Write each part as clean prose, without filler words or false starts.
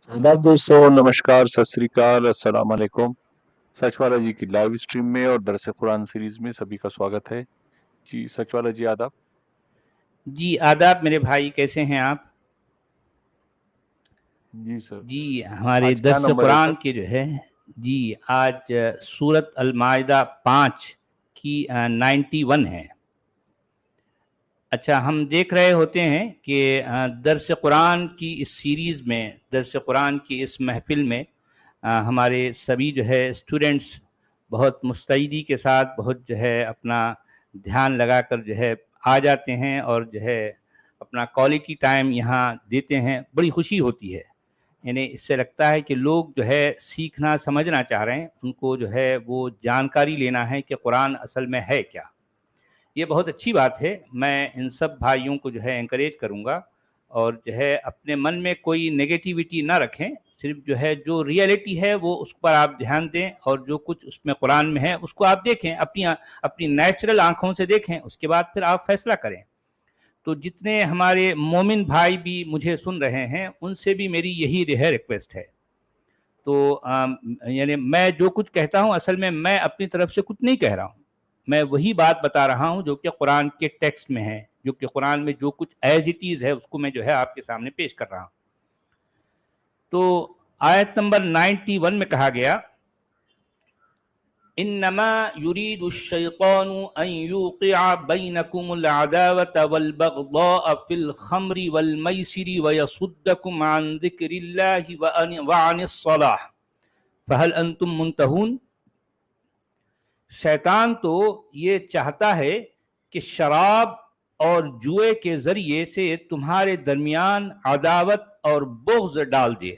आदाब दोस्तों, नमस्कार, सत श्री अकाल, अस्सलाम वालेकुम। सचवाला जी की लाइव स्ट्रीम में और दरस कुरान सीरीज में सभी का स्वागत है। जी सचवाला जी आदाब। जी आदाब मेरे भाई, कैसे हैं आप? जी सर। जी हमारे आज क्या दर्स नंबर है सर? कुरान के जो है जी आज सूरत अल माइदा 5 की 91 है। अच्छा, हम देख रहे होते हैं कि दर्स कुरान की इस सीरीज़ में, दर्स कुरान की इस महफ़िल में हमारे सभी जो है स्टूडेंट्स बहुत मुस्तैदी के साथ, बहुत जो है अपना ध्यान लगाकर जो है आ जाते हैं और जो है अपना क्वालिटी टाइम यहाँ देते हैं। बड़ी खुशी होती है। यानी इससे लगता है कि लोग जो है सीखना समझना चाह रहे हैं, उनको जो है वो जानकारी लेना है कि कुरान असल में है क्या। ये बहुत अच्छी बात है। मैं इन सब भाइयों को जो है एनकरेज करूँगा और जो है अपने मन में कोई नेगेटिविटी ना रखें। सिर्फ जो है जो रियलिटी है वो उस पर आप ध्यान दें और जो कुछ उसमें कुरान में है उसको आप देखें, अपनी नेचुरल आँखों से देखें, उसके बाद फिर आप फैसला करें। तो जितने हमारे मोमिन भाई भी मुझे सुन रहे हैं, उनसे भी मेरी यही रिक्वेस्ट है। तो यानी मैं जो कुछ कहता हूँ असल में मैं अपनी तरफ से कुछ नहीं कह रहा हूँ। मैं वही बात बता रहा हूँ जो कि कुरान के टेक्स्ट में है, जो कि कुरान में जो कुछ एज़ इट इज़ है उसको मैं जो है आपके सामने पेश कर रहा हूँ। तो आयत नंबर 91 में कहा गया, इन्नमा युरीदु शैतानु अन युक़िअ बैनकुमुल अदावत वल बग़दाअ फिल खम्रि वल मैसिरि व यसुद्दकुम अन ज़िक्रिल्लाहि व अनिस सलाह फहल अंतुम मुंतहून। शैतान तो ये चाहता है कि शराब और जुए के जरिए से तुम्हारे दरमियान अदावत और बुग़्ज़ डाल दे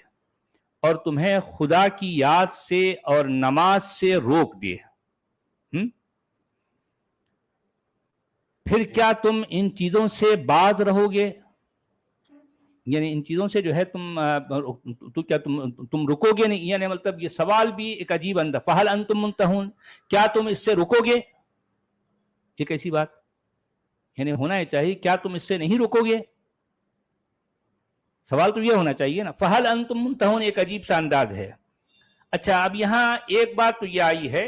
और तुम्हें खुदा की याद से और नमाज से रोक दे। फिर क्या तुम इन चीजों से बाज रहोगे? यानी इन चीजों से जो है तो क्या तुम रुकोगे नहीं? यानी मतलब ये सवाल भी एक अजीब अंदर, फहल अंतुम मुंतहून, क्या तुम इससे रुकोगे? ये कैसी बात? यानी होना ही चाहिए क्या तुम इससे नहीं रुकोगे? सवाल तो ये होना चाहिए ना, फहल अंतुम मुंतहून एक अजीब सा अंदाज है। अच्छा, अब यहाँ एक बात तो ये आई है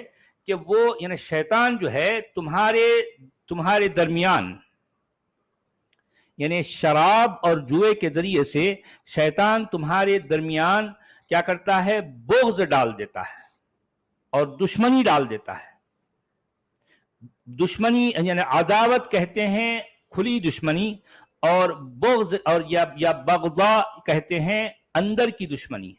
कि वो यानी शैतान जो है तुम्हारे दरमियान, यानी शराब और जुए के जरिए से शैतान तुम्हारे दरमियान क्या करता है? बुग़्ज़ डाल देता है और दुश्मनी डाल देता है। दुश्मनी यानी अदावत कहते हैं खुली दुश्मनी, और बुग़्ज़ और या बग़ज़ा कहते हैं अंदर की दुश्मनी,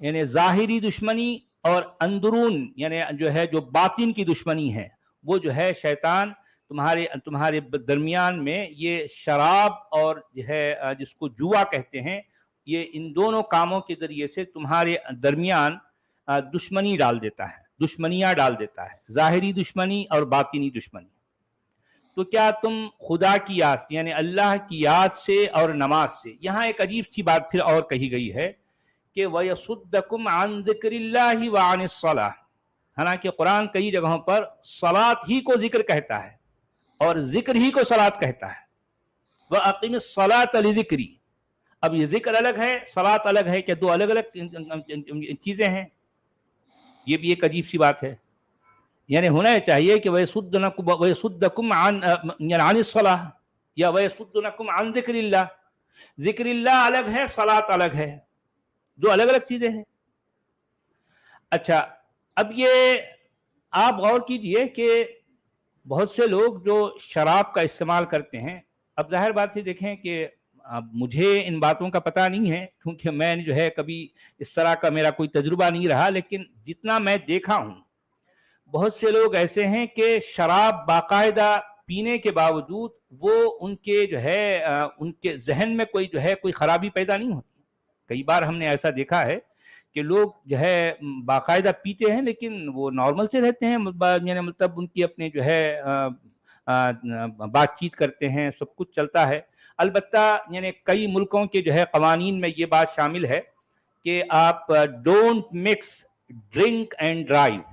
यानी ज़ाहिरी दुश्मनी और अंदरून यानी जो है जो बातिन की दुश्मनी है, वो जो है शैतान तुम्हारे दरमियान में ये शराब और जो है जिसको जुआ कहते हैं, ये इन दोनों कामों के जरिए से तुम्हारे दरमियान दुश्मनी डाल देता है, दुश्मनियां डाल देता है, ज़ाहिरी दुश्मनी और बातिनी दुश्मनी। तो क्या तुम खुदा की याद यानी अल्लाह की याद से और नमाज से, यहाँ एक अजीब सी बात फिर और कही गई है कि वयसुद्दकुम अन ज़िक्रिल्लाहि व अनिस सलाह। हालांकि कुरान कई जगहों पर सलात ही को जिक्र कहता है और जिक्र ही को सलात कहता है, वह अकीमिस सलात लिज़िक्री। अब ये जिक्र अलग है, सलात अलग है, क्या दो अलग अलग चीजें हैं? ये भी एक अजीब सी बात है। यानी होना चाहिए कि वयसुद्दकुम अन अनिस सलाह या वयसुद्दकुम अन ज़िक्रिल्लाह। ज़िक्रिल्लाह अलग है, सलात अलग है, दो अलग अलग चीजें हैं। अच्छा, अब ये आप गौर कीजिए कि बहुत से लोग जो शराब का इस्तेमाल करते हैं, अब जाहिर बात है देखें कि अब मुझे इन बातों का पता नहीं है क्योंकि मैं जो है कभी इस तरह का मेरा कोई तजुर्बा नहीं रहा, लेकिन जितना मैं देखा हूँ बहुत से लोग ऐसे हैं कि शराब बाकायदा पीने के बावजूद वो उनके जो है उनके जहन में कोई जो है कोई खराबी पैदा नहीं होती। कई बार हमने ऐसा देखा है कि लोग जो है बाकायदा पीते हैं लेकिन वो नॉर्मल से रहते हैं, यानी मतलब उनकी अपने जो है बातचीत करते हैं, सब कुछ चलता है। अलबत्ता यानी कई मुल्कों के जो है कवानीन में ये बात शामिल है कि आप don't mix drink and drive,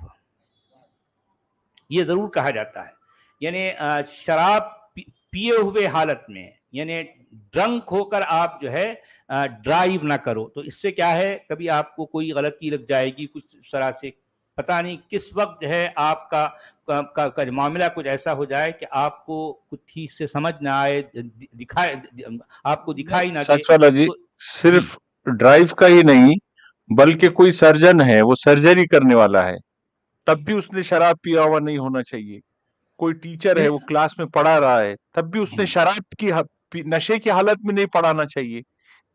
ये जरूर कहा जाता है। यानी शराब पिए हुए हालत में, यानी ड्रंक होकर आप जो है ड्राइव ना करो। तो इससे क्या है, कभी आपको कोई गलती लग जाएगी कुछ इस तरह से, पता नहीं किस वक्त जो है आपका का मामला कुछ ऐसा हो जाए कि आपको कुछ ठीक से समझ ना आए, आपको दिखाई ना दे। सच वाला जी, तो जी सिर्फ ड्राइव का ही नहीं, बल्कि कोई सर्जन है, वो सर्जरी करने वाला है, तब भी उसने शराब पिया हुआ नहीं होना चाहिए। कोई टीचर है, मैंने वो क्लास में पढ़ा रहा है, तब भी उसने जी शराब की नशे की हालत में नहीं पढ़ाना चाहिए।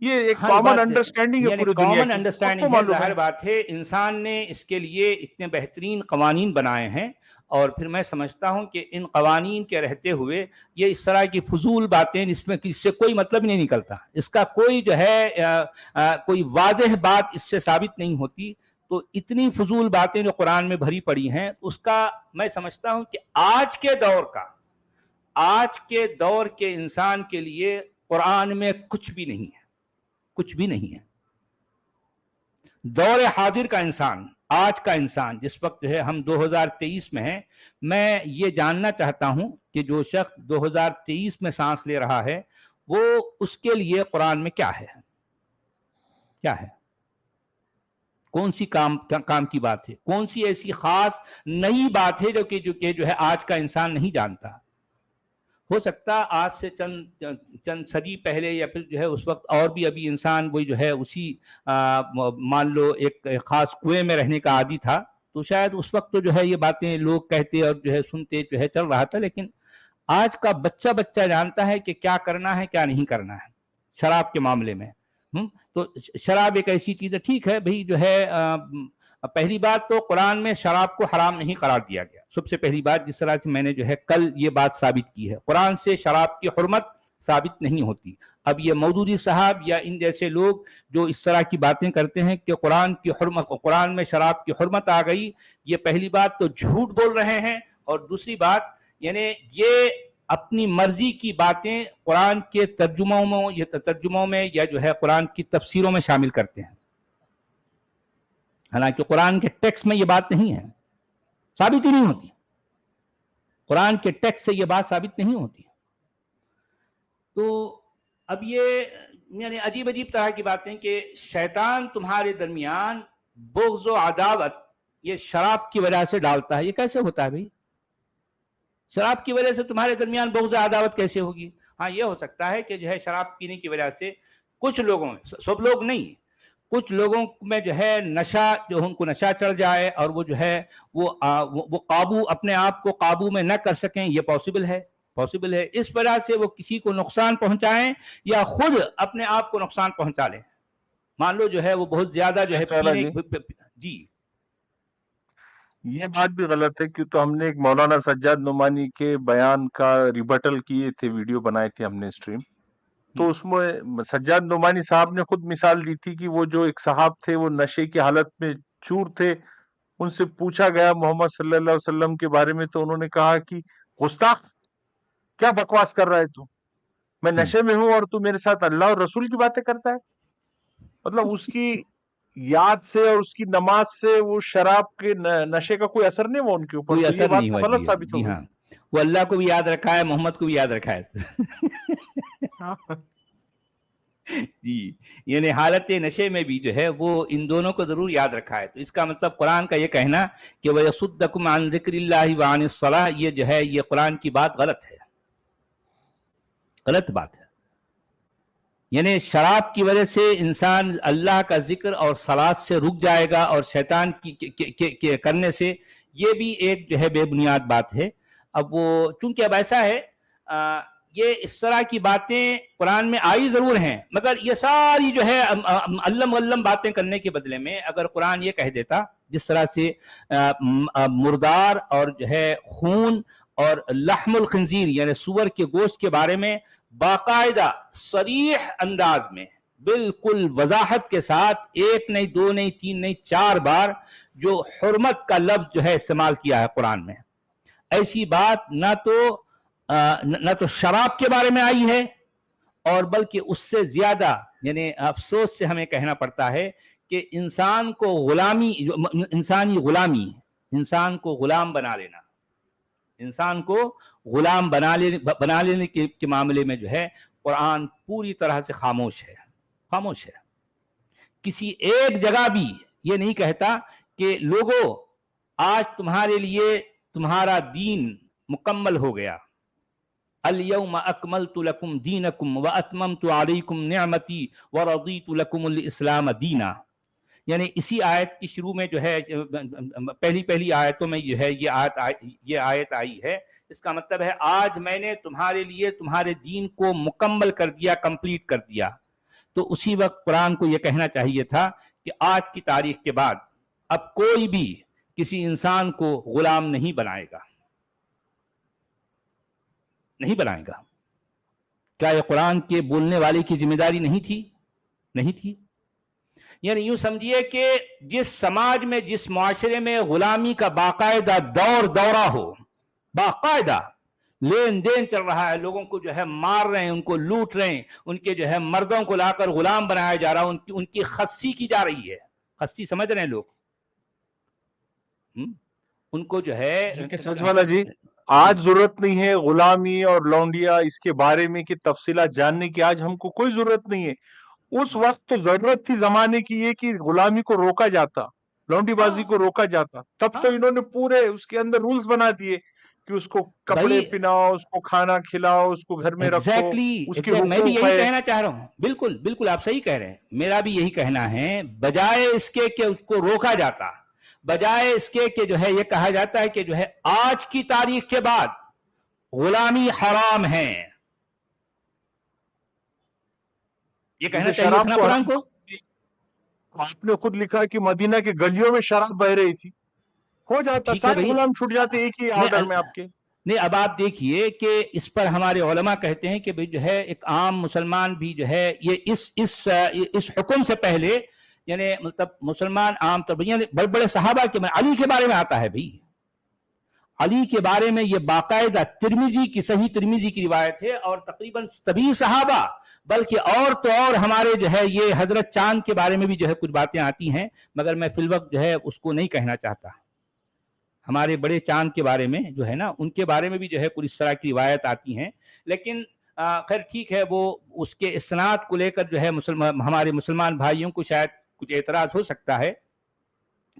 ये एक हाँ, ये कॉमन बात अंडरस्टैंडिंग है यानी पूरी दुनिया कॉमन की, सबको अंडरस्टैंडिंग है, मालूम ज़ाहिर है। बात है इंसान ने इसके लिए इतने बेहतरीन कवानीन बनाए हैं, और फिर मैं समझता हूँ कि इन कवानीन के रहते हुए ये इस तरह की फजूल बातें, इसमें इससे कोई मतलब ही नहीं निकलता, इसका कोई जो है कोई वाज़ेह बात इससे साबित नहीं होती। तो इतनी फजूल बातें जो कुरान में भरी पड़ी हैं, उसका मैं समझता हूँ कि आज के दौर के इंसान के लिए कुरान में कुछ भी नहीं है, कुछ भी नहीं है। दौर हाजिर का इंसान, आज का इंसान, जिस वक्त जो है हम 2023 में हैं, मैं ये जानना चाहता हूं कि जो शख्स 2023 में सांस ले रहा है, वो उसके लिए कुरान में क्या है, क्या है, कौन सी काम की बात है, कौन सी ऐसी खास नई बात है जो है आज का इंसान नहीं जानता। हो सकता आज से चंद सदी पहले या फिर जो है उस वक्त और भी अभी इंसान वही जो है उसी मान लो एक खास कुएं में रहने का आदी था, तो शायद उस वक्त तो जो है ये बातें लोग कहते और जो है सुनते जो है चल रहा था। लेकिन आज का बच्चा बच्चा जानता है कि क्या करना है क्या नहीं करना है शराब के मामले में। तो शराब एक ऐसी चीज है, ठीक है भाई जो है पहली बात तो कुरान में शराब को हराम नहीं करार दिया गया। सबसे पहली बात, जिस तरह से मैंने जो है कल ये बात साबित की है, कुरान से शराब की हुर्मत साबित नहीं होती। अब ये मौदूदी साहब या इन जैसे लोग जो इस तरह की बातें करते हैं कि कुरान में शराब की हुर्मत आ गई, ये पहली बात तो झूठ बोल रहे हैं। और दूसरी बात, यानी ये अपनी मर्जी की बातें कुरान के तर्जुमों में या जो है कुरान की तफसीरों में शामिल करते हैं, हालांकि कुरान के टेक्स्ट में ये बात नहीं है, साबित ही नहीं होती, कुरान के टेक्स्ट से ये बात साबित नहीं होती। तो अब ये यानी अजीब अजीब तरह की बातें कि शैतान तुम्हारे दरमियान बुग़्ज़ व अदावत ये शराब की वजह से डालता है। ये कैसे होता है भाई, शराब की वजह से तुम्हारे दरमियान बुग़्ज़ व अदावत कैसे होगी? हाँ, ये हो सकता है कि जो है शराब पीने की वजह से कुछ लोगों में, सब लोग नहीं, कुछ लोगों में जो है नशा, जो उनको नशा चढ़ जाए और वो जो है वो काबू, अपने आप को काबू में न कर सकें, ये पॉसिबल है। इस वजह से वो किसी को नुकसान पहुंचाएं या खुद अपने आप को नुकसान पहुंचा लें। मान लो जो है वो बहुत ज्यादा जो है पीने जी, ये बात भी गलत है, क्यों तो हमने एक मौलाना सज्जाद नुमानी के बयान का रिबटल किए थे, वीडियो बनाए थे हमने स्ट्रीम। तो उसमें सज्जाद नुमानी साहब ने खुद मिसाल दी थी कि वो जो एक साहब थे, वो नशे की हालत में चूर थे, उनसे पूछा गया मोहम्मद सल्लल्लाहु अलैहि वसल्लम के बारे में, तो उन्होंने कहा कि गुस्ताख, क्या बकवास कर रहा है तू, मैं नशे में हूं और तू मेरे साथ अल्लाह और रसूल की बातें करता है। मतलब उसकी याद से और उसकी नमाज से वो शराब के नशे का कोई असर नहीं हुआ उनके ऊपर, कोई तो ये असर बात नहीं तो हुआ गलत जी। साबित हो जी गई। हाँ, वो अल्लाह को भी याद रखा है, मोहम्मद को भी याद रखा है। जी, यानी हालत नशे में भी जो है वो इन दोनों को जरूर याद रखा है। तो इसका मतलब कुरान का ये कहना कि वयसुद्दकुम अन ज़िक्रिल्लाहि व अनिस सलाह, ये जो है ये कुरान की बात गलत है, गलत बात है। यानी शराब की वजह से इंसान अल्लाह का जिक्र और सलात से रुक जाएगा और शैतान के करने से, ये भी एक जो है बेबुनियाद बात है। अब वो चूंकि अब ऐसा है, ये इस तरह की बातें कुरान में आई जरूर हैं, मगर ये सारी जो है अल्लम अल्लम बातें करने के बदले में अगर कुरान ये कह देता, जिस तरह से मुर्दार और जो है खून और लहमुल खंजीर यानी सूअर के गोश्त के बारे में बाकायदा सरीह अंदाज में बिल्कुल वजाहत के साथ, एक नहीं दो नहीं तीन नहीं 4 बार जो हुर्मत का लफ्ज जो है इस्तेमाल किया है कुरान में, ऐसी बात ना तो शराब के बारे में आई है, और बल्कि उससे ज्यादा, यानी अफसोस से हमें कहना पड़ता है कि इंसान को गुलामी, इंसानी गुलामी, इंसान को गुलाम बना लेना, इंसान को गुलाम बना लेने के मामले में जो है कुरान पूरी तरह से खामोश है, खामोश है। किसी एक जगह भी ये नहीं कहता कि लोगों आज तुम्हारे लिए तुम्हारा दीन मुकम्मल हो गया, अल-यौम अकमलतु लकुम दीनकुम व अतममतु अलैकुम निअमती व रदीतु लकुमुल इस्लाम दीना। यानी इसी आयत की शुरू में जो है पहली पहली आयतों में जो है ये आयत आई है। इसका मतलब है आज मैंने तुम्हारे लिए तुम्हारे दीन को मुकम्मल कर दिया, कंप्लीट कर दिया। तो उसी वक्त कुरान को यह कहना चाहिए था कि आज की तारीख के बाद अब कोई भी किसी इंसान को गुलाम नहीं बनाएगा, नहीं बनाएगा। क्या यह कुरान के बोलने वाले की जिम्मेदारी नहीं थी? नहीं थी। यानी यूं समझिए कि जिस समाज में, जिस मुआशरे में गुलामी का बाकायदा दौरा हो, बाकायदा लेन देन चल रहा है, लोगों को जो है मार रहे हैं, उनको लूट रहे हैं, उनके जो है मर्दों को लाकर गुलाम बनाया जा रहा है, उनकी खस्सी की जा रही है। खस्सी समझ रहे हैं लोग? उनको जो है सचवाला जी, आज जरूरत नहीं है गुलामी और लौंडिया इसके बारे में की तफसीलात जानने की, आज हमको कोई जरूरत नहीं है। उस वक्त तो जरूरत थी जमाने की ये कि गुलामी को रोका जाता, लौंडीबाजी को रोका जाता। तब तो इन्होंने पूरे उसके अंदर रूल्स बना दिए कि उसको कपड़े पहनाओ, उसको खाना खिलाओ, उसको घर में रखो, उसके मैं भी यही कहना चाह रहा हूं। बिल्कुल बिल्कुल आप सही कह रहे हैं, मेरा भी यही कहना है। बजाय इसके कि उसको रोका जाता, बजाय इसके कि जो है ये कहा जाता है कि जो है आज की तारीख के बाद गुलामी हराम है, ये कहना चाहिए था कुरान को। आपने खुद लिखा कि मदीना के गलियों में शराब बह रही थी, हो जाता, सारे गुलाम छूट जाते एक ही ऑर्डर में आपके। नहीं, अब आप देखिए कि इस पर हमारे उलमा कहते हैं कि भाई जो है एक आम मुसलमान भी जो है ये इस हुक्म से पहले, यानी मतलब मुसलमान आम तौर पर बड़े बड़े सहाबा के, अली के बारे में आता है भाई, अली के बारे में ये बाकायदा तिरमिजी की, सही तिरमिजी की रिवायत है, और तकरीबन सभी सहाबा, बल्कि और तो और हमारे जो है ये हजरत चांद के बारे में भी जो है कुछ बातें आती हैं, मगर मैं फिल वक्त जो है उसको नहीं कहना चाहता। हमारे बड़े चांद के बारे में जो है ना, उनके बारे में भी जो है कुछ इस तरह की रिवायत आती हैं, लेकिन खैर ठीक है, वो उसके इस्नाद को लेकर जो है हमारे मुसलमान भाइयों को शायद कुछ एतराज हो सकता है,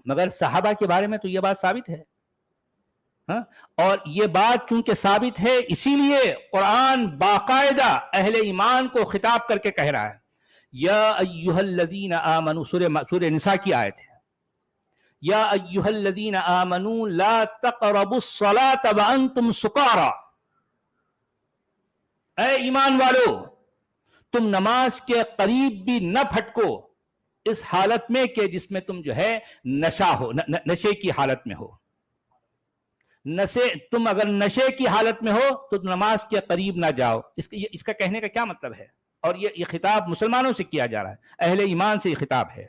मगर सहाबा के बारे में तो ये बात साबित है। हाँ? और ये बात चूंकि साबित है, इसीलिए कुरान बाकायदा अहले ईमान को खिताब करके कह रहा है, या अय्युहल्लज़ीना आमनू, सूरह निसा की आयत है, या अय्युहल्लज़ीना आमनू ला तक़रबुस्सलात व अंतुम सुकारा, ऐ ईमान वालो तुम नमाज के करीब भी न फटको इस हालत में कि जिसमें तुम जो है नशा हो, नशे की हालत में हो। तुम अगर नशे की हालत में हो तो नमाज के करीब ना जाओ। इसका कहने का क्या मतलब है? और ये खिताब मुसलमानों से किया जा रहा है, अहले ईमान से ये खिताब है,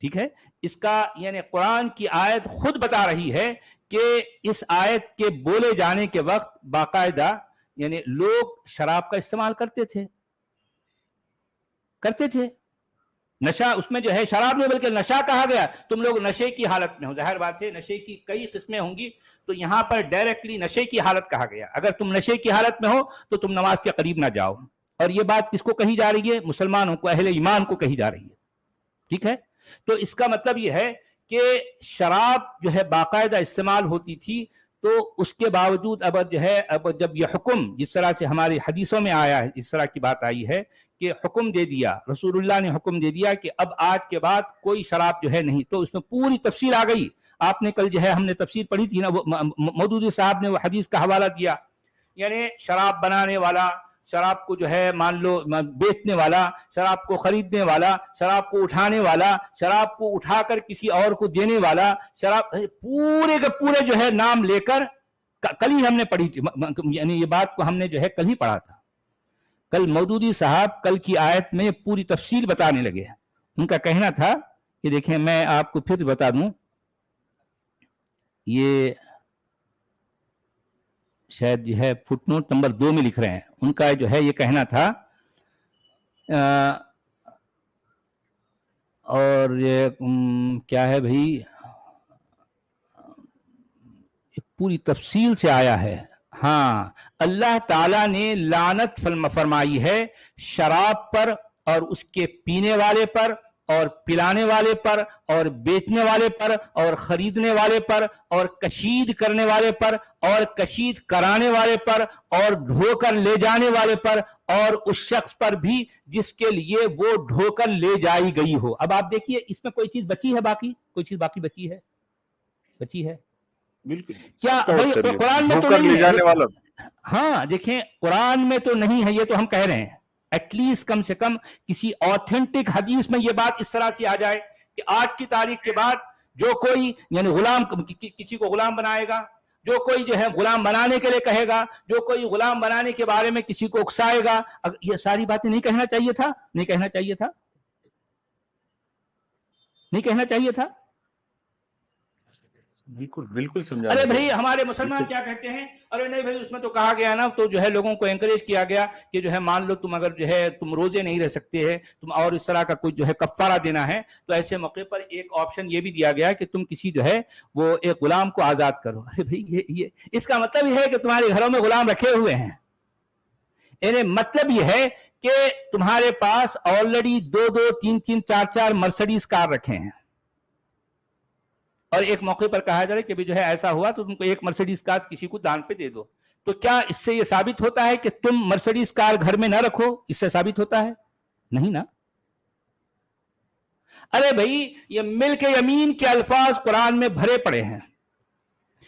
ठीक है। इसका यानी कुरान की आयत खुद बता रही है कि इस आयत के बोले जाने के वक्त बाकायदा यानी लोग शराब का इस्तेमाल करते थे। नशा उसमें जो है शराब में, बल्कि नशा कहा गया, तुम लोग नशे की हालत में हो। जाहिर बात है नशे की कई किस्में होंगी, तो यहां पर डायरेक्टली नशे की हालत कहा गया। अगर तुम नशे की हालत में हो तो तुम नमाज के करीब ना जाओ। और ये बात किसको कही जा रही है? मुसलमानों को, अहले ईमान को कही जा रही है, ठीक है। तो इसका मतलब यह है कि शराब जो है बाकायदा इस्तेमाल होती थी, तो उसके बावजूद अब जो है, अब जब यह हुक्म जिस तरह से हमारी हदीसों में आया है, इस तरह की बात आई है कि हुक्म दे दिया, रसूलुल्लाह ने हुक्म दे दिया कि अब आज के बाद कोई शराब जो है नहीं, तो उसमें पूरी तफसील आ गई। आपने कल जो है हमने तफसील पढ़ी थी ना, वो मौदूदी साहब ने वो हदीस का हवाला दिया, यानी शराब बनाने वाला, शराब को जो है मान लो बेचने वाला, शराब को खरीदने वाला, शराब को उठाने वाला, शराब को उठाकर किसी और को देने वाला, शराब पूरे के पूरे जो है नाम लेकर, कल ही हमने पढ़ी थी, यानी ये बात को हमने जो है कल ही पढ़ा था। कल मौदूदी साहब कल की आयत में पूरी तफसील बताने लगे। उनका कहना था कि देखें, मैं आपको फिर बता दूं, ये शायद जो है फुटनोट नंबर 2 में लिख रहे हैं। उनका जो है ये कहना था, और ये क्या है भाई, पूरी तफसील से आया है हाँ, अल्लाह ताला ने लानत फरमाई है शराब पर और उसके पीने वाले पर और पिलाने वाले पर और बेचने वाले पर और खरीदने वाले पर और कशीद करने वाले पर और कशीद कराने वाले पर और ढोकर ले जाने वाले पर और उस शख्स पर भी जिसके लिए वो ढोकर ले जाई गई हो। अब आप देखिए इसमें कोई चीज बची है, बाकी कोई चीज बाकी बची है? बची है बिल्कुल क्या सब भाई? कवर कर लिया, कुरान में तो धोकर नहीं ले है जाने वाला। हाँ देखें, कुरान में तो नहीं है, ये तो हम कह रहे हैं। एटलीस्ट कम से कम किसी ऑथेंटिक हदीस में ये बात इस तरह से आ जाए कि आज की तारीख के बाद जो कोई यानी गुलाम किसी को गुलाम बनाएगा, जो कोई जो है गुलाम बनाने के लिए कहेगा, जो कोई गुलाम बनाने के बारे में किसी को उकसाएगा, ये सारी बातें नहीं कहना चाहिए था, नहीं कहना चाहिए था, नहीं कहना चाहिए था। बिल्कुल बिल्कुल समझा। अरे भाई हमारे मुसलमान क्या कहते हैं, अरे नहीं भाई उसमें तो कहा गया ना, तो जो है लोगों को एंकरेज किया गया कि जो है मान लो तुम अगर जो है तुम रोजे नहीं रह सकते हैं, तुम और इस तरह का कोई जो है कफ्फारा देना है, तो ऐसे मौके पर एक ऑप्शन ये भी दिया गया कि तुम किसी जो है वो एक गुलाम को आजाद करो। अरे भाई ये इसका मतलब ये है कि तुम्हारे घरों में गुलाम रखे हुए हैं। यानी मतलब ये है कि तुम्हारे पास ऑलरेडी 2-2, 3-3, 4-4 मर्सिडीज कार रखे हैं और एक मौके पर कहा जा रहा है कि भी जो है ऐसा हुआ तो तुमको एक मर्सिडीज कार किसी को दान पे दे दो। तो क्या इससे ये साबित होता है कि तुम मर्सिडीज कार घर में ना रखो? इससे साबित होता है? नहीं ना। अरे भाई ये मिल्क यमीन के अल्फाज कुरान में भरे पड़े हैं।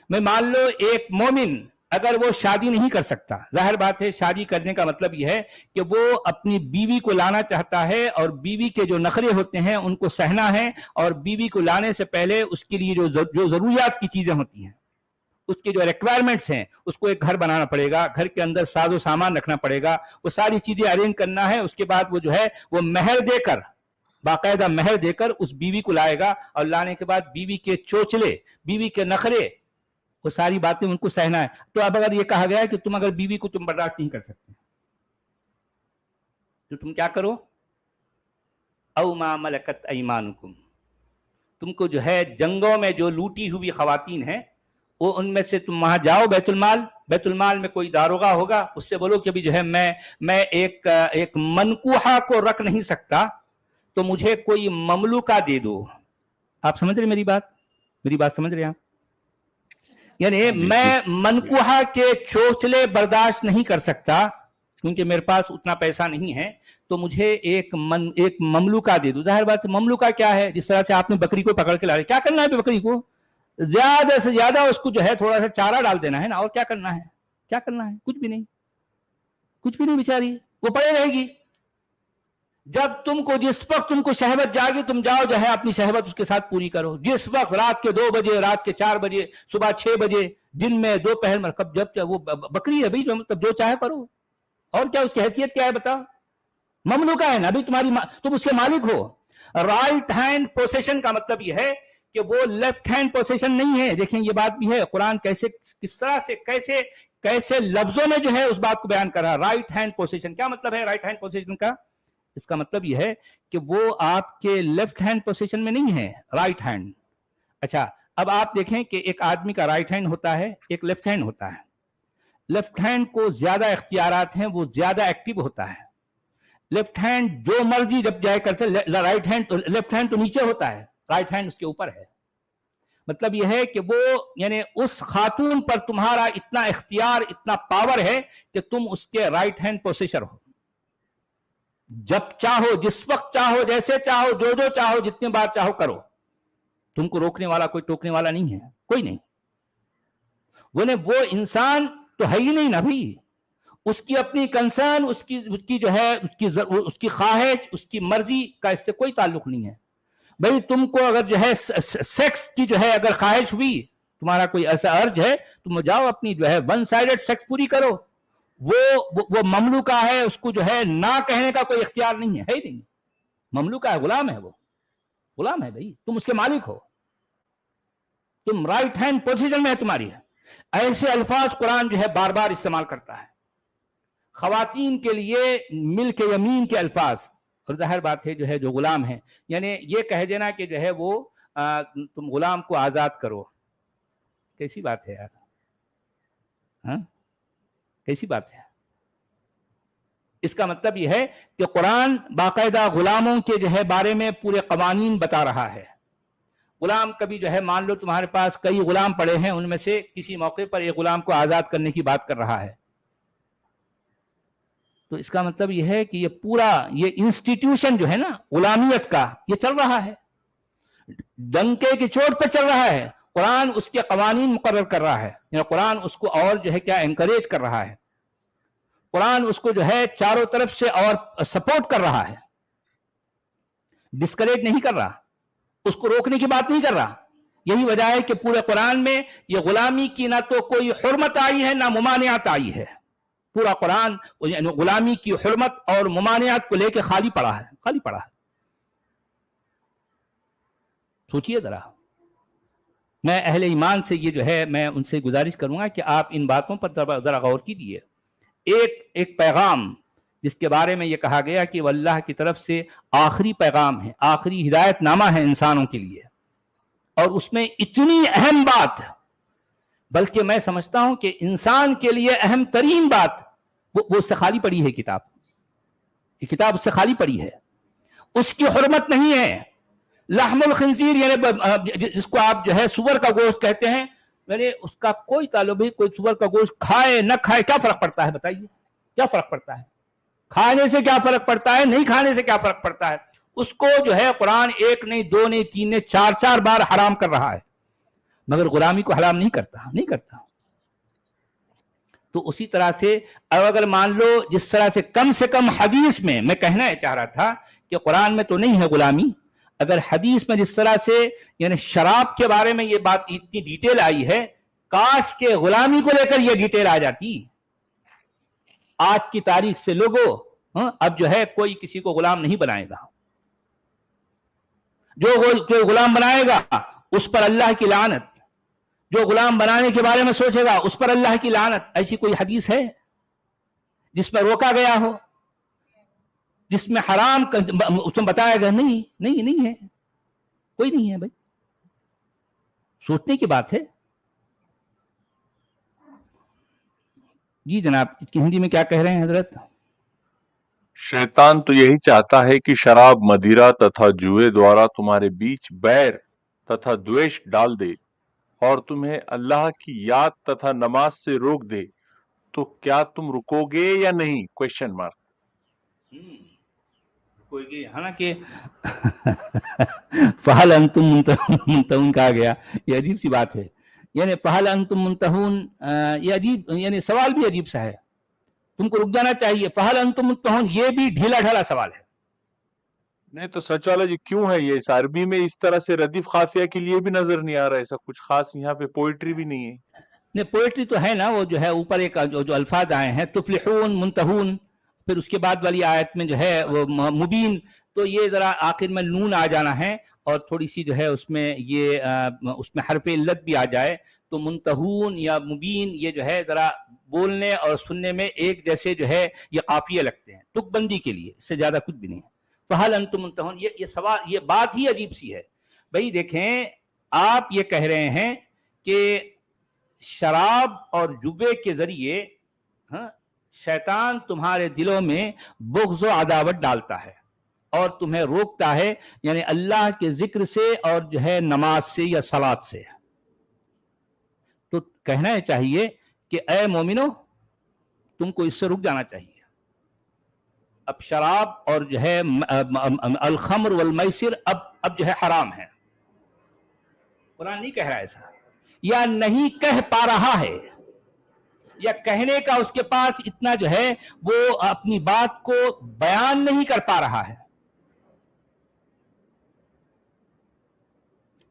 मैं मान लो एक मोमिन अगर वो शादी नहीं कर सकता, जाहिर बात है शादी करने का मतलब यह है कि वो अपनी बीवी को लाना चाहता है और बीवी के जो नखरे होते हैं उनको सहना है, और बीवी को लाने से पहले उसके लिए जो जरूरियात की चीजें होती हैं, उसके जो रिक्वायरमेंट्स हैं, उसको एक घर बनाना पड़ेगा, घर के अंदर साजो सामान रखना पड़ेगा, वो सारी चीजें अरेंज करना है। उसके बाद वो जो है वो महर देकर, बाकायदा महर देकर उस बीवी को लाएगा, और लाने के बाद बीवी के चोचले, बीवी के नखरे, वो सारी बातें उनको सहना है। तो अब अगर ये कहा गया है कि तुम अगर बीवी को तुम बर्दाश्त नहीं कर सकते तो तुम क्या करो? औ मा मलकत ऐमानुकुम, तुमको जो है जंगों में जो लूटी हुई खवातीन हैं वो उनमें से तुम वहां जाओ, बैतुल माल में कोई दारोगा होगा, उससे बोलो कि भी जो है मैं एक मनकूहा को रख नहीं सकता, तो मुझे कोई ममलूका दे दो। आप समझ रहे मेरी बात समझ रहे हैं आप? यानी मैं मनकुहा के चोचले बर्दाश्त नहीं कर सकता क्योंकि मेरे पास उतना पैसा नहीं है, तो मुझे एक ममलूका दे दो। जाहिर बात है ममलूका क्या है? जिस तरह से आपने बकरी को पकड़ के ला रहे, क्या करना है बकरी को? ज्यादा से ज्यादा उसको जो है थोड़ा सा चारा डाल देना है ना, और क्या करना है? कुछ भी नहीं बेचारी वो पड़े रहेगी। जब तुमको जिस वक्त तुमको शहवत जागी, तुम जाओ जो है अपनी शहवत उसके साथ पूरी करो। जिस वक्त रात के 2 बजे, रात के 4 बजे, सुबह 6 बजे, दिन में, दोपहर में, कब जब वो बकरी है भाई, जो मतलब जो चाहे करो। और क्या उसकी हैसियत क्या है बताओ? ममलूका है ना अभी, तुम उसके मालिक हो। राइट हैंड पोसेशन का मतलब यह है कि वो लेफ्ट हैंड पोसेशन नहीं है। देखें ये बात भी है, कुरान किस तरह से कैसे लफ्जों में जो है उस बात को बयान कर रहा है। राइट हैंड पोसेशन क्या मतलब है? राइट हैंड पोसेशन का इसका मतलब यह है कि वो आपके लेफ्ट हैंड पोजीशन में नहीं है, राइट हैंड। अच्छा, अब आप देखें कि एक आदमी का राइट हैंड होता है, एक लेफ्ट हैंड होता है। लेफ्ट हैंड को ज्यादा इख्तियारात हैं, वो ज्यादा एक्टिव होता है। लेफ्ट हैंड जो मर्जी जब जाए करते, राइट हैंड तो लेफ्ट हैंड तो नीचे होता है, राइट हैंड उसके ऊपर है। मतलब यह है कि वो यानी उस खातून पर तुम्हारा इतना इख्तियार, इतना पावर है कि तुम उसके राइट हैंड पोसेसर हो। जब चाहो, जिस वक्त चाहो, जैसे चाहो, जो चाहो, जितनी बार चाहो करो। तुमको रोकने वाला कोई, टोकने वाला नहीं है, कोई नहीं। वो इंसान तो है ही नहीं ना भाई। उसकी अपनी कंसर्न, उसकी जो है उसकी ख्वाहिश, उसकी मर्जी का इससे कोई ताल्लुक नहीं है। भाई तुमको अगर जो है सेक्स की जो है अगर ख्वाहिश हुई, तुम्हारा कोई ऐसा अर्ज है, तुम जाओ अपनी जो है 1 साइडेड सेक्स पूरी करो। वो ममलूका है, उसको जो है ना कहने का कोई इख्तियार नहीं है ही नहीं। ममलूका है, गुलाम है, वो गुलाम है भाई, तुम उसके मालिक हो, तुम राइट हैंड पोजीशन में है तुम्हारी है। ऐसे अल्फाज कुरान जो है बार बार इस्तेमाल करता है खवातीन के लिए, मिल्क यमीन के अल्फाज। और जाहिर बात है जो है जो गुलाम है, यानी ये कह देना कि जो है वो तुम गुलाम को आजाद करो, कैसी बात है यार? हाँ, ایسی بات ہے. اس کا مطلب یہ ہے کہ قرآن باقاعدہ غلاموں کے جو ہے بارے میں پورے قوانین بتا رہا ہے. غلام کبھی جو ہے مان لو تمہارے پاس کئی غلام پڑے ہیں، ان میں سے کسی موقع پر ایک غلام کو آزاد کرنے کی بات کر رہا ہے، تو اس کا مطلب یہ ہے کہ یہ پورا یہ انسٹیٹیوشن جو ہے نا غلامیت کا، یہ چل رہا ہے، ڈنکے کی چوٹ پہ چل رہا ہے. قرآن اس کے قوانین مقرر کر رہا ہے، یعنی قرآن اس کو اور جو ہے کیا انکریج کر رہا ہے، قرآن اس کو جو ہے چاروں طرف سے اور سپورٹ کر رہا ہے، ڈسکریج نہیں کر رہا، اس کو روکنے کی بات نہیں کر رہا. یہی وجہ ہے کہ پورے قرآن میں یہ غلامی کی نہ تو کوئی حرمت آئی ہے نہ ممانعت آئی ہے. پورا قرآن غلامی کی حرمت اور ممانعت کو لے کے خالی پڑا ہے، خالی پڑا ہے. سوچئے ذرا. میں اہل ایمان سے یہ جو ہے میں ان سے گزارش کروں گا کہ آپ ان باتوں پر ذرا غور کیجیے. ایک پیغام جس کے بارے میں یہ کہا گیا کہ وہ اللہ کی طرف سے آخری پیغام ہے، آخری ہدایت نامہ ہے انسانوں کے لیے، اور اس میں اتنی اہم بات، بلکہ میں سمجھتا ہوں کہ انسان کے لیے اہم ترین بات وہ اس سے خالی پڑی ہے. کتاب، یہ کتاب اس سے خالی پڑی ہے. اس کی حرمت نہیں ہے. لحم الخنزیر یعنی جس کو آپ جو ہے سور کا گوشت کہتے ہیں، یعنی اس کا کوئی تعلق نہیں. کوئی سور کا گوشت کھائے نہ کھائے کیا فرق پڑتا ہے؟ بتائیے کیا فرق پڑتا ہے؟ کھانے سے کیا فرق پڑتا ہے؟ نہیں کھانے سے کیا فرق پڑتا ہے؟ اس کو جو ہے قرآن ایک نہیں دو نہیں تین نہیں چار بار حرام کر رہا ہے، مگر غلامی کو حرام نہیں کرتا. تو اسی طرح سے اب اگر مان لو جس طرح سے کم حدیث میں کہنا چاہ رہا تھا کہ قرآن میں تو نہیں ہے غلامی، اگر حدیث میں جس طرح سے یعنی شراب کے بارے میں یہ بات اتنی ڈیٹیل آئی ہے، کاش کے غلامی کو لے کر یہ ڈیٹیل آ جاتی. آج کی تاریخ سے لوگوں اب جو ہے کوئی کسی کو غلام نہیں بنائے گا. جو غلام بنائے گا اس پر اللہ کی لعنت، جو غلام بنانے کے بارے میں سوچے گا اس پر اللہ کی لعنت. ایسی کوئی حدیث ہے جس میں روکا گیا ہو، جس میں حرام اس میں بتایا گیا؟ نہیں ہے، کوئی نہیں ہے. بھائی سوچنے کی بات ہے. جی جناب، اس کی ہندی میں کیا کہہ رہے ہیں حضرت؟ شیطان تو یہی چاہتا ہے کہ شراب، مدیرہ تتھا جوئے دوارا تمہارے بیچ بیر تتھا دویش ڈال دے اور تمہیں اللہ کی یاد تتھا نماز سے روک دے، تو کیا تم رکو گے یا نہیں؟ Question mark. کوئی حالانکہ فہل انتم منتہون کہا گیا، یہ عجیب سی بات ہے. یعنی فہل انتم منتہون، یہ عجیب، یعنی سوال بھی عجیب سا ہے. تم کو رک جانا چاہیے. فہل انتم منتہون یہ بھی ڈھیلا ڈھالا سوال ہے. نہیں تو سچ والا جی کیوں ہے یہ؟ اس عربی میں اس طرح سے ردیف قافیہ کے لیے بھی نظر نہیں آ رہا، ایسا کچھ خاص یہاں پہ پوئٹری بھی نہیں ہے. نہیں، پوئٹری تو ہے نا، وہ جو ہے اوپر ایک جو الفاظ آئے ہیں تفلحون، منتہون، پھر اس کے بعد والی آیت میں جو ہے وہ مبین، تو یہ ذرا آخر میں نون آ جانا ہے اور تھوڑی سی جو ہے اس میں حرف علت بھی آ جائے تو منتہون یا مبین یہ جو ہے ذرا بولنے اور سننے میں ایک جیسے جو ہے یہ قافیے لگتے ہیں، تک بندی کے لیے، اس سے زیادہ کچھ بھی نہیں ہے. فہل انتم منتہون، یہ سوال، یہ بات ہی عجیب سی ہے. بھائی دیکھیں، آپ یہ کہہ رہے ہیں کہ شراب اور جوے کے ذریعے شیطان تمہارے دلوں میں بغض و عداوت ڈالتا ہے اور تمہیں روکتا ہے، یعنی اللہ کے ذکر سے اور جو ہے نماز سے یا صلات سے. تو کہنا چاہیے کہ اے مومنو، تم کو اس سے رک جانا چاہیے. اب شراب اور جو ہے الخمر والمیسر اب جو ہے حرام ہے. قرآن نہیں کہہ رہا ایسا، یا نہیں کہہ پا رہا ہے، یا کہنے کا اس کے پاس اتنا جو ہے وہ اپنی بات کو بیان نہیں کر پا رہا ہے.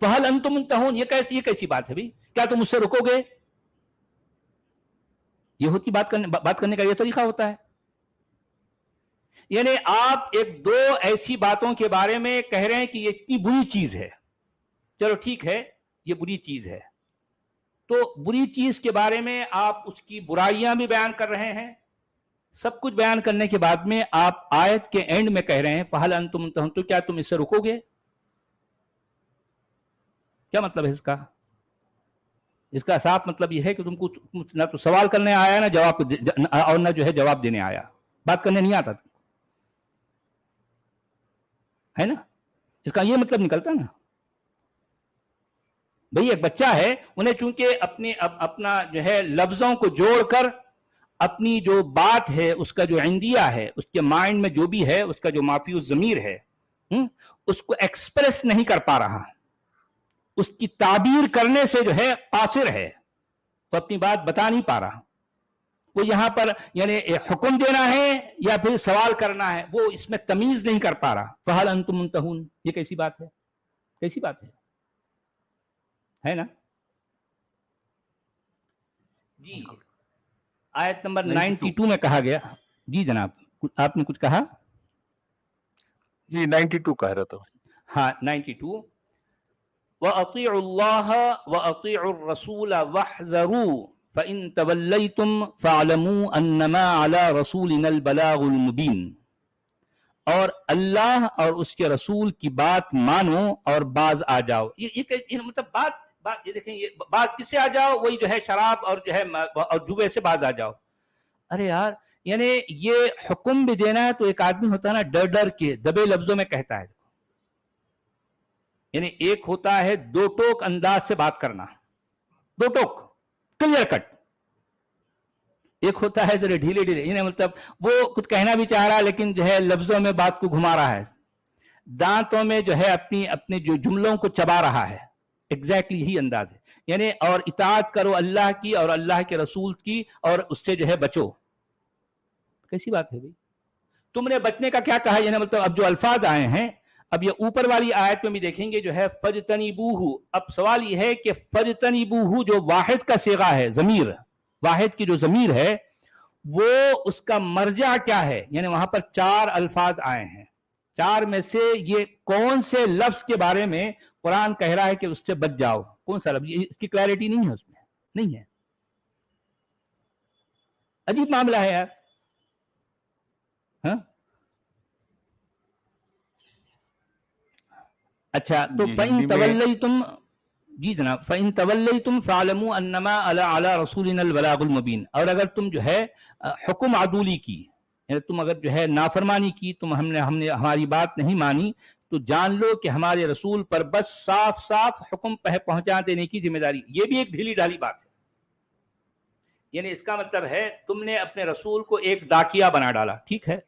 فہل انتم منتہون، یہ کیسی بات ہے بھائی؟ کیا تم اس سے رکو گے؟ یہ ہوتی بات کرنے کا یہ طریقہ ہوتا ہے. یعنی آپ ایک دو ایسی باتوں کے بارے میں کہہ رہے ہیں کہ یہ اتنی بری چیز ہے، چلو ٹھیک ہے یہ بری چیز ہے، تو بری چیز کے بارے میں آپ اس کی برائیاں بھی بیان کر رہے ہیں. سب کچھ بیان کرنے کے بعد میں آپ آیت کے اینڈ میں کہہ رہے ہیں فہل انتم منتہون، تو کیا تم اس سے رکو گے؟ کیا مطلب ہے اس کا؟ इसका साफ मतलब यह है कि तुमको ना तो सवाल करने आया ना जवाब और ना जो है जवाब देने आया, बात करने नहीं आता तुमको, है ना? इसका ये मतलब निकलता ना। भाई एक बच्चा है, उन्हें चूंकि अपना जो है लफ्जों को जोड़कर अपनी जो बात है उसका जो इंदिया है, उसके माइंड में जो भी है, उसका जो माफी ज़मीर है, उसको एक्सप्रेस नहीं कर पा रहा, उसकी ताबीर करने से जो है कासिर है, तो अपनी बात बता नहीं पा रहा। वो यहां पर यानी हुक्म देना है या फिर सवाल करना है, वो इसमें तमीज नहीं कर पा रहा। फहल अंतुम मुंतहून, ये कैसी बात है? कैसी बात है ना जी? आयत नंबर 92 में कहा गया। जी जनाब, आपने कुछ कहा? जी 92 कह रहा था। हाँ 92, वअतीउल्लाह वअतीउर्रसूल वहज़रू फ़इन तवल्लैतुम फ़अलमू अन्नमा अला रसूलिनल बलागुल मुबीन। और अल्लाह और उसके रसूल की बात मानो और बाज आ जाओ। ये मतलब बात ये देखें, ये बाज किससे आ जाओ? वही जो है शराब और जो है और जुए से बाज आ जाओ। अरे यार, यानी ये हुक्म भी देना है तो एक आदमी होता है ना डर डर के दबे लफ्जों में कहता है, यानी एक होता है दो टोक अंदाज से बात करना, दो टोक क्लियर कट, एक होता है जरा ढीले ढीले, यानी मतलब वो कुछ कहना भी चाह रहा है लेकिन जो है लफ्जों में बात को घुमा रहा है, दांतों में जो है अपनी अपने जो जुमलों को चबा रहा है। एग्जैक्टली यही अंदाज है, यानी और इताअत करो अल्लाह की और अल्लाह के रसूल की और उससे जो है बचो। कैसी बात है भाई? तुमने बचने का क्या कहा? यानी मतलब अब जो अल्फाज आए हैं, अब ये ऊपर वाली आयत में भी देखेंगे जो है फजतनीबूहु। अब सवाल ये है कि फजतनीबूहु जो वाहिद का सेगा है, जमीर वाहिद की जो जमीर है, वो उसका मर्जा क्या है? यानी वहां पर चार अल्फाज आए हैं, चार में से ये कौन से लफ्ज के बारे में कुरान कह रहा है कि उससे बच जाओ? कौन सा लफ्ज? इसकी क्लैरिटी नहीं है, उसमें नहीं है। अजीब मामला है यार। हाँ अच्छा, तो फ़इन तवल्लैतुम, जी जनाब, फ़इन तवल्लैतुम फ़अलमू अन्नमा अला रसूलिनल बलागुल मुबीन। और अगर तुम जो है हुक्म अदूली की, तुम अगर जो है नाफरमानी की, तुम हमने हमारी बात नहीं मानी, तो जान लो कि हमारे रसूल पर बस साफ साफ हुक्म पहुंचा देने की जिम्मेदारी। ये भी एक ढीली ढाली बात है, यानी इसका मतलब है तुमने अपने रसूल को एक डाकिया बना डाला, ठीक है,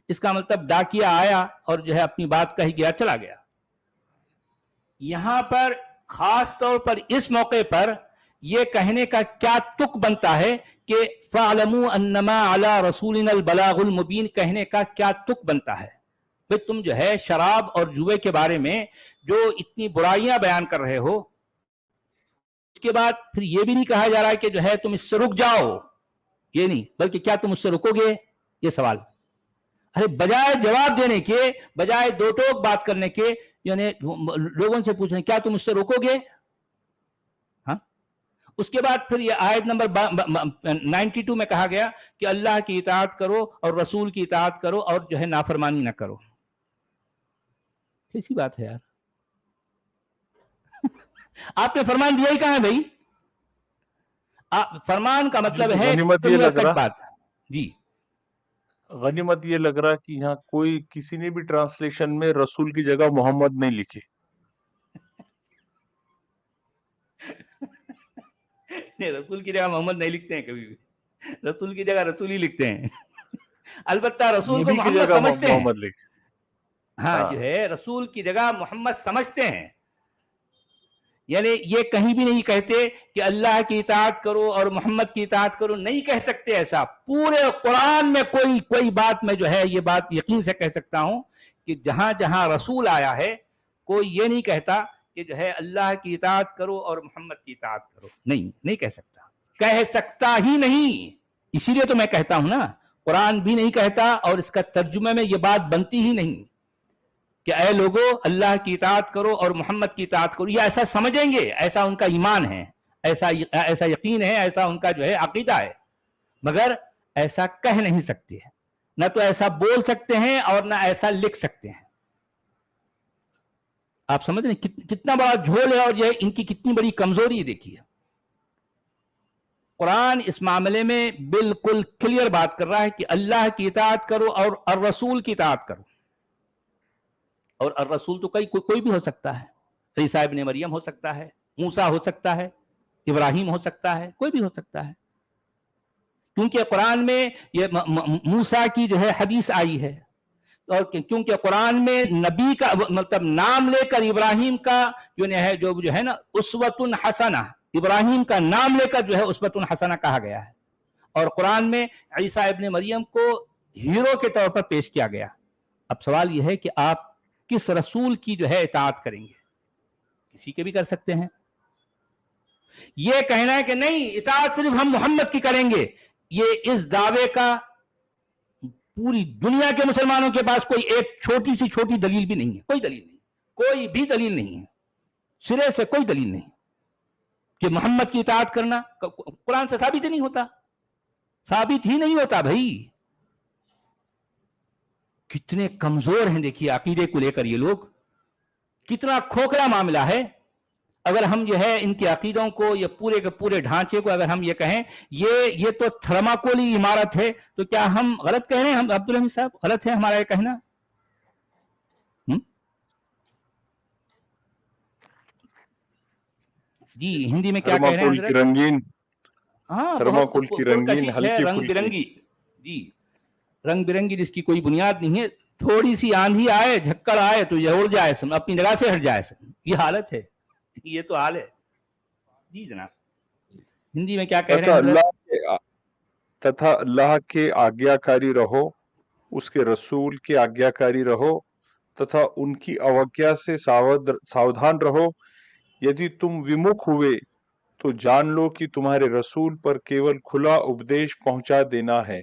इसका मतलब डाकिया आया और जो है अपनी बात कही गया, चला गया। यहां पर खास तौर पर इस मौके पर यह कहने का क्या तुक बनता है कि फ़अलमू अन्नमा अला रसूलिनल बलागुल मुबीन कहने का क्या तुक बनता है? भाई तुम जो है शराब और जुए के बारे में जो इतनी बुराइयां बयान कर रहे हो, उसके बाद फिर यह भी नहीं कहा जा रहा है कि जो है तुम इससे रुक जाओ, ये नहीं, बल्कि क्या तुम उससे रुकोगे? ये सवाल। अरे बजाय जवाब देने के, बजाय दो टोक बात करने के, यानी लोगों से पूछ रहे क्या तुम उससे रोकोगे? हाँ, उसके बाद फिर ये आयत नंबर 92 में कहा गया कि अल्लाह की इताअत करो और रसूल की इताअत करो और जो है नाफरमानी ना करो। कैसी बात है यार? आपने फरमान दिया ही कहां है भाई? फरमान का मतलब है क्लियर कट बात। जी, गनीमत ये लग रहा कि यहाँ कोई किसी ने भी ट्रांसलेशन में रसूल की जगह मोहम्मद नहीं लिखे। नहीं, रसूल की जगह मोहम्मद नहीं लिखते हैं कभी भी, रसूल की जगह रसूल ही लिखते हैं। अलबत्ता रसूल को मोहम्मद समझते हैं। हाँ, जो है रसूल की जगह मोहम्मद समझते हैं, यानी ये कहीं भी नहीं कहते कि अल्लाह की इताअत करो और मोहम्मद की इताअत करो, नहीं कह सकते ऐसा। पूरे कुरान में कोई बात में जो है ये बात यकीन से कह सकता हूं कि जहां जहां रसूल आया है, कोई ये नहीं कहता कि जो है अल्लाह की इताअत करो और मोहम्मद की इताअत करो। नहीं कह सकता, कह सकता ही नहीं। इसीलिए तो मैं कहता हूं ना, कुरान भी नहीं कहता और इसका तर्जुमे में ये बात बनती ही नहीं कि ऐ लोगों अल्लाह की इताअत करो और मोहम्मद की इताअत करो। ये ऐसा समझेंगे, ऐसा उनका ईमान है, ऐसा यकीन है, ऐसा उनका जो है अकीदा है, मगर ऐसा कह नहीं सकते, ना तो ऐसा बोल सकते हैं और ना ऐसा लिख सकते हैं। आप समझ रहे हैं कितना बड़ा झोल है और जो है इनकी कितनी बड़ी कमजोरी है। देखिए कुरान इस मामले में बिल्कुल क्लियर बात कर रहा है कि अल्लाह की इताअत करो और रसूल की इताअत करो। और रसूल तो कोई भी हो सकता है, ईसा इब्न मरियम हो सकता है, मूसा हो सकता है, इब्राहिम हो सकता है, कोई भी हो सकता है। क्योंकि कुरान में ये मूसा की जो है हदीस आई है, और क्योंकि कुरान में नबी का मतलब नाम लेकर इब्राहिम का जो है ना उस्वतुन हसना, इब्राहिम का नाम लेकर जो है उस्वतुन हसना कहा गया है। और कुरान में ईसा इब्न मरियम को हीरो के तौर पर पेश किया गया। अब सवाल यह है कि आप किस रसूल की जो है इताअत करेंगे? किसी के भी कर सकते हैं। यह कहना है कि नहीं इताअत सिर्फ हम मोहम्मद की करेंगे, ये इस दावे का पूरी दुनिया के मुसलमानों के पास कोई एक छोटी सी छोटी दलील भी नहीं है। कोई दलील नहीं, कोई भी दलील नहीं है, सिरे से कोई दलील नहीं कि मोहम्मद की इताअत करना कुरान से साबित ही नहीं होता, साबित ही नहीं होता। भाई कितने कमजोर हैं देखिए अकीदे को लेकर ये लोग, कितना खोखला मामला है। अगर हम जो है इनके अकीदों को, ये पूरे के पूरे ढांचे को अगर हम ये कहें ये तो थर्माकोली इमारत है, तो क्या हम गलत कह रहे हैं? हम अब्दुल हमीद साहब गलत है हमारा ये कहना? जी हिंदी में क्या कह रहे हैं हजरत? रंगीन, हाँ थर्माकोल की रंगीन हल्की रंग बिरंगी। जी रंग बिरंगी जिसकी कोई बुनियाद नहीं है। थोड़ी सी आंधी आए, झक्कर आए तो ये उड़ जाए, अपनी जगह से हट जाए। ये हालत है, ये तो हाल है। जी जनाब हिंदी में क्या कह रहे हैं? तथा अल्लाह के आज्ञाकारी रहो, उसके रसूल के आज्ञाकारी रहो तथा उनकी अवज्ञा से सावधान रहो। यदि तुम विमुख हुए तो जान लो कि तुम्हारे रसूल पर केवल खुला उपदेश पहुंचा देना है।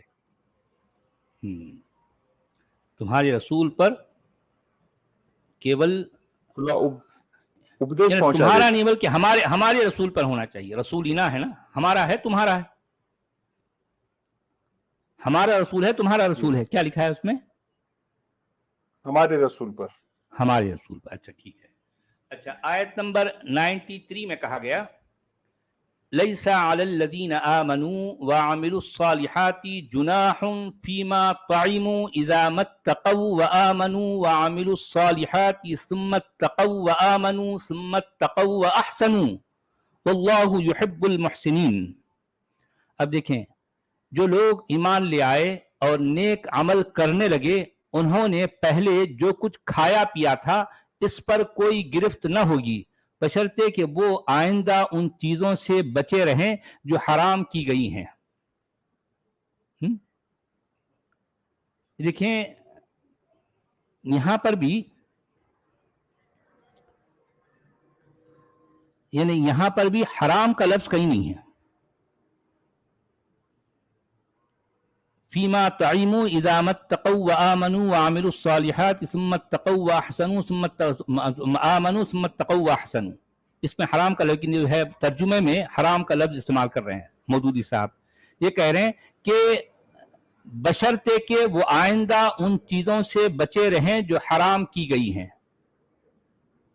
तुम्हारे रसूल पर केवल खुला उपदेश पहुंचा तुम्हारा नहीं बल्कि हमारे रसूल पर होना चाहिए। रसूलिना है ना, हमारा है तुम्हारा है, हमारा रसूल है तुम्हारा रसूल है। क्या लिखा है उसमें? हमारे रसूल पर, हमारे रसूल पर। अच्छा ठीक है। अच्छा आयत नंबर 93 में कहा गया लैसा अलल लज़ीना आमनू व अमिलुस्सालिहाति जुनाहुन फीमा तइमू इज़ा मत्तक़ौ व आमनू व अमिलुस्सालिहाति सुम्मा तक़ौ व आमनू सुम्मा तक़ौ व अहसनू वल्लाहु युहिब्बुल मुहसिनीन। अब देखें, जो लोग ईमान ले आए और नेक अमल करने लगे, उन्होंने पहले जो कुछ खाया पिया था इस पर कोई गिरफ्त न होगी, बशर्ते कि वो आइंदा उन चीजों से बचे रहें जो हराम की गई हैं। देखें यहां पर भी, यानी यहां पर भी हराम का लफ्ज कहीं नहीं है। फीमा तइमू इज़ा मत्तक़ौ व आमनू व अमिलुस्सालिहाति सुम्मा तक़ौ व अहसनू सुम्मा आमनू सुम्मा तक़ौ व अहसनू। इसमें हराम का, लेकिन जो है तर्जुमे में हराम का लफ्ज इस्तेमाल कर रहे हैं मौदूदी साहब। ये कह रहे हैं कि बशर्ते के वो आइंदा उन चीजों से बचे रहें जो हराम की गई हैं।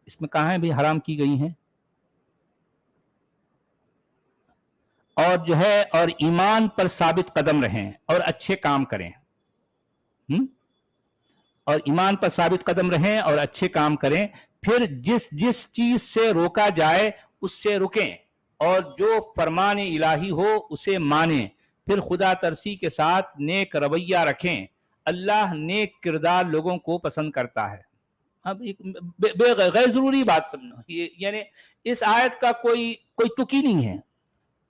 इसमें कहाँ है भाई हराम की गई हैं? और जो है और ईमान पर साबित कदम रहें और अच्छे काम करें। और ईमान पर साबित कदम रहें और अच्छे काम करें। फिर जिस जिस चीज से रोका जाए उससे रुकें, और जो फरमान इलाही हो उसे मानें। फिर खुदा तरसी के साथ नेक रवैया रखें। अल्लाह नेक किरदार लोगों को पसंद करता है। अब एक गैर जरूरी बात समझो, यानी इस आयत का कोई तुकी नहीं है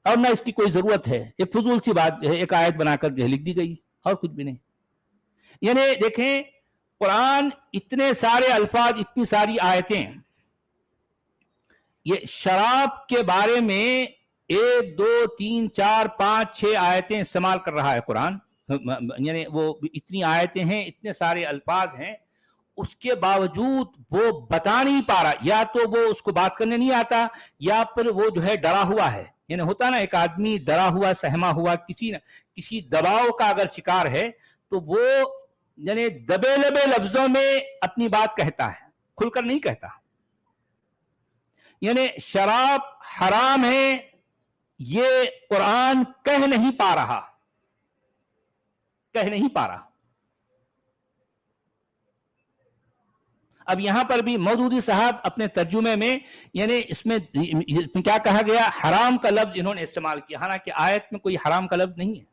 और ना इसकी कोई जरूरत है। एक फजूल सी बात है, एक आयत बनाकर लिख दी गई और कुछ भी नहीं। यानी देखें कुरान इतने सारे अल्फाज, इतनी सारी आयतें, ये शराब के बारे में 1 2 3 4 5 6 आयतें इस्तेमाल कर रहा है कुरान। यानी वो इतनी आयतें हैं, इतने सारे अल्फाज हैं, उसके बावजूद वो बता नहीं पा रहा। या तो वो उसको बात करने नहीं आता, या फिर वो जो है डरा हुआ है। यानी होता ना एक आदमी डरा हुआ, सहमा हुआ, किसी दबाव का अगर शिकार है तो वो यानी दबे लबे लफ्जों में अपनी बात कहता है, खुलकर नहीं कहता। यानी शराब हराम है ये कुरान कह नहीं पा रहा, कह नहीं पा रहा। अब यहां पर भी मौदूदी साहब अपने तर्जुमे में यानी इसमें क्या कहा गया, हराम का लफ्ज इन्होंने इस्तेमाल किया, हालांकि आयत में कोई हराम का लफ्ज नहीं है।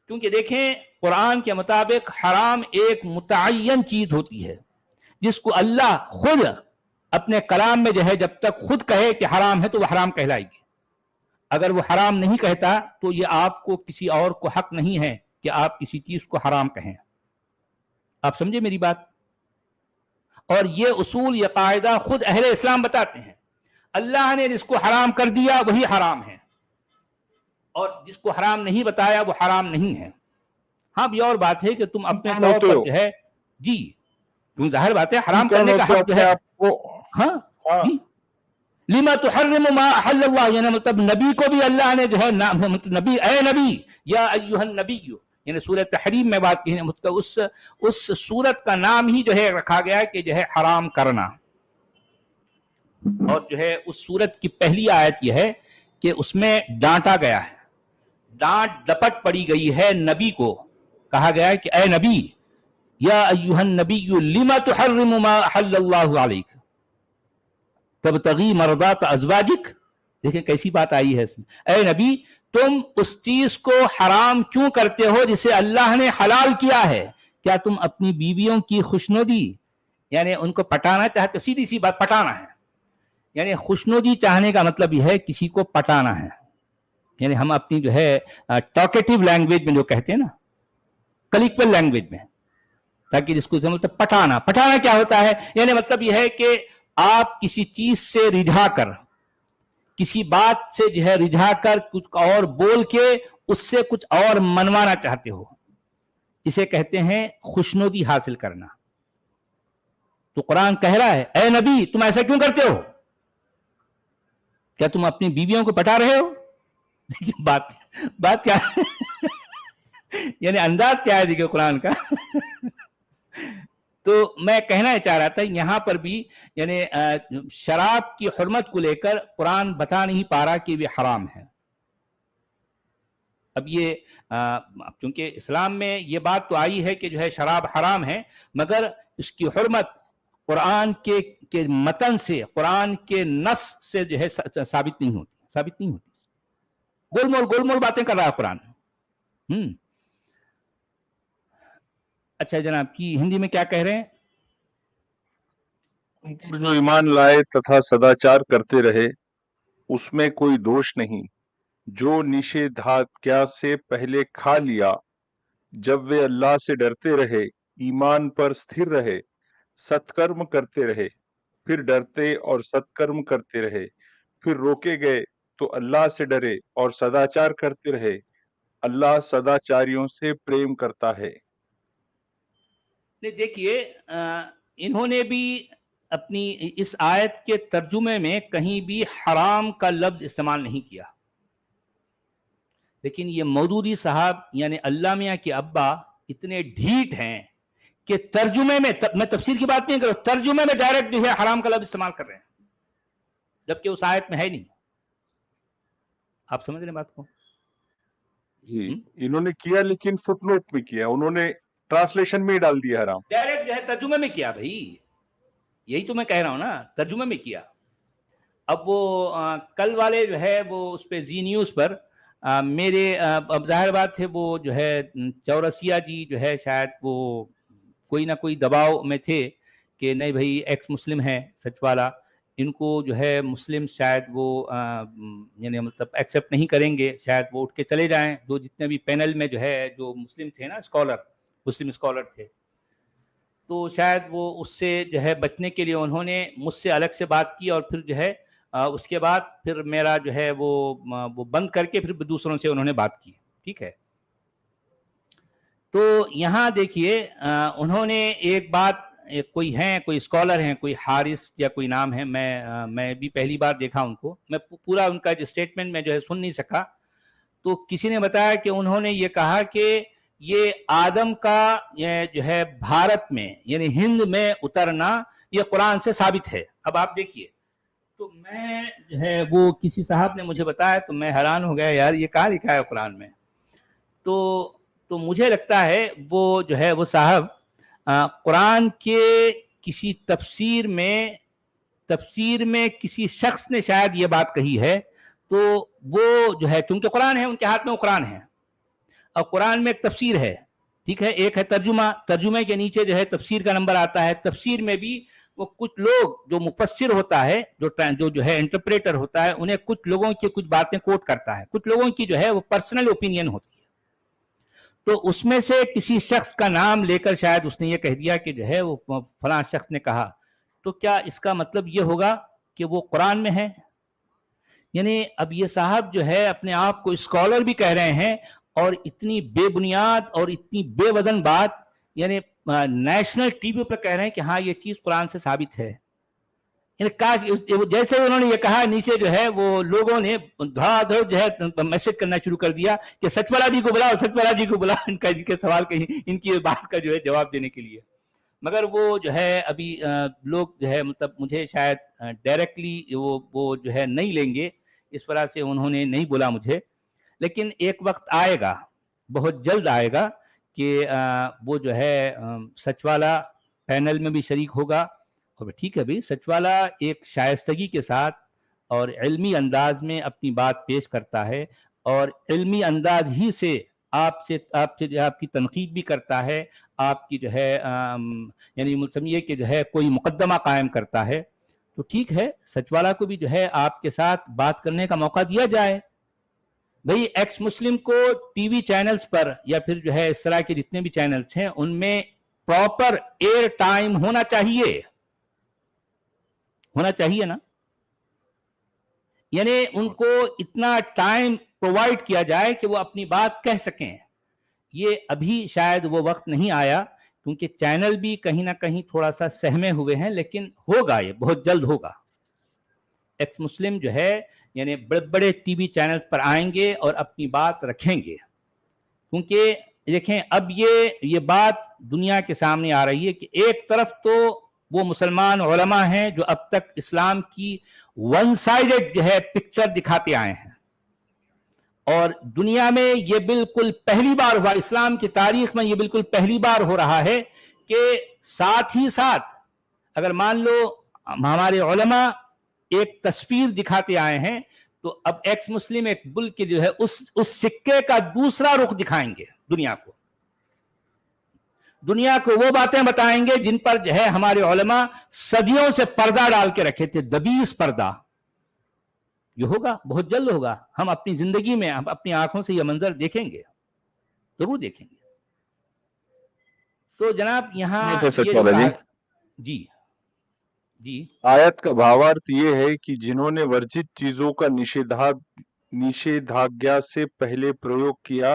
क्योंकि देखें कुरान के मुताबिक हराम एक मुतय्यन चीज होती है जिसको अल्लाह खुद अपने कलाम में जो है जब तक खुद कहे कि हराम है तो वह हराम कहलाएगी। अगर वो हराम नहीं कहता तो ये आपको किसी और को हक नहीं है कि आप किसी चीज को हराम कहें। आप समझे मेरी बात? और ये उसूल ये कायदा खुद अहले इस्लाम बताते हैं, अल्लाह ने जिसको हराम कर दिया वही हराम है और जिसको हराम नहीं बताया वो हराम नहीं है। हाँ, ये और बात है कि तुम अपने तौर पर जो है जी, क्यों जाहिर बात है हराम करने का हक जो है आपको। हाँ जी, लिमा तुहर्रिमु मा अहल्लल्लाह, यानी मतलब नबी को भी अल्लाह ने जो है मतलब नबी, ए नबी या अय्युहन नबिय्यु, यानी सूरत तहरीम में बात की है, मतलब उस सूरत का नाम ही जो है रखा गया है कि जो है हराम करना। और जो है उस सूरत की पहली आयत यह है कि उसमें डांटा गया है, डांट डपट पड़ी गई है नबी को, कहा गया है कि ए नबी या अय्युहन नबिय्यु लिमा तुहर्रिमु मा अहल्लल्लाहु अलैक तबतगी मर्दात अज़वाजिक। देखें कैसी बात आई है इसमें, ए नबी तुम उस चीज को हराम क्यों करते हो जिसे अल्लाह ने हलाल किया है? क्या तुम अपनी बीवियों की खुशनुदी यानी उनको पटाना चाहते हो? सीधी सी बात, पटाना है, यानी खुशनुदी चाहने का मतलब यह है किसी को पटाना है। यानी हम अपनी जो है टॉकेटिव लैंग्वेज में जो कहते हैं ना, कलिक्वल लैंग्वेज में, ताकि जिसको मतलब पटाना, पटाना क्या होता है, यानी मतलब यह है कि आप किसी चीज से रिझा कर, किसी बात से जो है रिझा कर कुछ और बोल के उससे कुछ और मनवाना चाहते हो, इसे कहते हैं खुशनुदी हासिल करना। तो कुरान कह रहा है ए नबी तुम ऐसा क्यों करते हो? क्या तुम अपनी बीवियों को पटा रहे हो? देखिए बात क्या है यानी अंदाज क्या है देखिए कुरान का तो मैं कहना चाह रहा था यहां पर भी यानी शराब की हुर्मत को लेकर कुरान बता नहीं पा रहा कि वे हराम है। अब ये क्योंकि इस्लाम में ये बात तो आई है कि जो है शराब हराम है, मगर इसकी हुर्मत कुरान के मतन से, कुरान के नस से जो है साबित नहीं होती। गोलमोल बातें कर रहा है कुरान। अच्छा जनाब की हिंदी में क्या कह रहे हैं? उन पर जो ईमान लाए तथा सदाचार करते रहे उसमें कोई दोष नहीं, जो निषेधाज्ञा से पहले खा लिया, जब वे अल्लाह से डरते रहे, ईमान पर स्थिर रहे, सत्कर्म करते रहे, फिर डरते और सत्कर्म करते रहे, फिर रोके गए तो अल्लाह से डरे और सदाचार करते रहे, अल्लाह सदाचारियों से प्रेम करता है। देखिए इन्होंने भी अपनी इस आयत के तर्जुमे में कहीं भी हराम का लफ्ज इस्तेमाल नहीं किया, लेकिन ये मौदूदी साहब यानी अल्लाह मियां के अब्बा इतने ढीठ हैं कि तर्जुमे में मैं तफसीर की बात नहीं कर रहा, तर्जुमे में डायरेक्ट जो है हराम का लफ्ज इस्तेमाल कर रहे हैं, जबकि उस आयत में है नहीं। आप समझ रहे हैं बात को? जी इन्होंने किया, लेकिन फुटनोट में किया, उन्होंने ट्रांसलेशन में ही डाल दिया हराम, डायरेक्ट जो है तर्जुमे में किया। भाई यही तो मैं कह रहा हूं ना, तर्जुमे में किया। अब वो कल वाले जो है वो उस पे जी न्यूज पर मेरे अब जाहिर बात है वो जो है चौरसिया जी जो है शायद वो कोई ना कोई दबाव में थे कि नहीं भाई एक्स मुस्लिम है सच वाला, इनको जो है मुस्लिम शायद वो यानी मतलब एक्सेप्ट नहीं करेंगे, शायद वो उठ के चले जाएं। जो जितने भी पैनल में जो है जो मुस्लिम थे ना, मुस्लिम स्कॉलर थे, तो शायद वो उससे जो है बचने के लिए उन्होंने मुझसे अलग से बात की और फिर जो है उसके बाद फिर मेरा जो है वो बंद करके फिर दूसरों से उन्होंने बात की। ठीक है, तो यहाँ देखिए उन्होंने एक बात, कोई स्कॉलर हैं, कोई हारिस या कोई नाम है, मैं भी पहली बार देखा उनको, मैं पूरा उनका जो स्टेटमेंट में जो है सुन नहीं सका। तो किसी ने बताया कि उन्होंने ये कहा कि یہ آدم کا یہ جو ہے بھارت میں یعنی ہند میں اترنا یہ قرآن سے ثابت ہے. اب آپ دیکھیے، تو میں جو ہے وہ کسی صاحب نے مجھے بتایا تو میں حیران ہو گیا، یار یہ کہاں لکھا ہے قرآن میں؟ تو مجھے لگتا ہے وہ جو ہے وہ صاحب قرآن کے کسی تفسیر میں کسی شخص نے شاید یہ بات کہی ہے، تو وہ جو ہے چونکہ قرآن ہے ان کے ہاتھ میں، وہ قرآن ہے اور قرآن میں ایک تفسیر ہے، ٹھیک ہے، ایک ہے ترجمے کے نیچے جو ہے تفسیر کا نمبر آتا ہے. تفسیر میں بھی وہ کچھ لوگ جو مفسر ہوتا ہے جو ہے انٹرپریٹر ہوتا ہے، انہیں کچھ لوگوں کی کچھ باتیں کوٹ کرتا ہے، کچھ لوگوں کی جو ہے وہ پرسنل اوپینین ہوتی ہے. تو اس میں سے کسی شخص کا نام لے کر شاید اس نے یہ کہہ دیا کہ جو ہے وہ فلاں شخص نے کہا، تو کیا اس کا مطلب یہ ہوگا کہ وہ قرآن میں ہے؟ یعنی اب یہ صاحب جو ہے اپنے آپ کو اسکالر بھی کہہ رہے ہیں اور اتنی بے بنیاد اور اتنی بے وزن بات یعنی نیشنل ٹی وی پہ کہہ رہے ہیں کہ ہاں یہ چیز قرآن سے ثابت ہے. یعنی کاش جیسے انہوں نے یہ کہا، نیچے جو ہے وہ لوگوں نے دھڑا دھڑ جو ہے میسج کرنا شروع کر دیا کہ سچ والا جی کو بلاؤ، سچ والا جی کو بلاؤ، ان کے سوال ان کی بات کا جو ہے جواب دینے کے لیے. مگر وہ جو ہے ابھی لوگ جو ہے مطلب مجھے شاید ڈائریکٹلی وہ جو ہے نہیں لیں گے، اس طرح سے انہوں نے نہیں بولا مجھے. لیکن ایک وقت آئے گا، بہت جلد آئے گا کہ وہ جو ہے سچ والا پینل میں بھی شریک ہوگا. اور ٹھیک ہے بھائی، سچ والا ایک شائستگی کے ساتھ اور علمی انداز میں اپنی بات پیش کرتا ہے اور علمی انداز ہی سے آپ کی تنقید بھی کرتا ہے، آپ کی جو ہے یعنی سمجھیے کہ جو ہے کوئی مقدمہ قائم کرتا ہے. تو ٹھیک ہے، سچ والا کو بھی جو ہے آپ کے ساتھ بات کرنے کا موقع دیا جائے. بھئی ایکس مسلم کو ٹی وی چینلز پر یا پھر جو ہے اس طرح کے جتنے بھی چینلز ہیں ان میں پراپر ایئر ٹائم ہونا چاہیے نا. یعنی ان کو اتنا ٹائم پرووائڈ کیا جائے کہ وہ اپنی بات کہہ سکیں. یہ ابھی شاید وہ وقت نہیں آیا کیونکہ چینل بھی کہیں نہ کہیں تھوڑا سا سہمے ہوئے ہیں، لیکن ہوگا، یہ بہت جلد ہوگا. ایکس مسلم جو ہے یعنی بڑے بڑے ٹی وی چینل پر آئیں گے اور اپنی بات رکھیں گے. کیونکہ دیکھیں اب یہ بات دنیا کے سامنے آ رہی ہے کہ ایک طرف تو وہ مسلمان علماء ہیں جو اب تک اسلام کی ون سائیڈڈ جو ہے پکچر دکھاتے آئے ہیں، اور دنیا میں یہ بالکل پہلی بار ہوا، اسلام کی تاریخ میں یہ بالکل پہلی بار ہو رہا ہے کہ ساتھ ہی ساتھ اگر مان لو ہمارے علماء ایک تصویر دکھاتے آئے ہیں تو اب ایکس مسلم ایک ملک کے جو ہے اس سکے کا دوسرا رخ دکھائیں گے دنیا کو وہ باتیں بتائیں گے جن پر جو ہے ہمارے علماء صدیوں سے پردہ ڈال کے رکھے تھے، دبیس پردہ. یہ ہوگا، بہت جلد ہوگا. ہم اپنی زندگی میں ہم اپنی آنکھوں سے یہ منظر دیکھیں گے، ضرور دیکھیں گے. تو جناب یہاں یہ جو کہا جی آیت کا بھاوارتھ یہ ہے کہ جنہوں نے ورجت چیزوں کا نشیدھاگیا سے پہلے پریوگ کیا،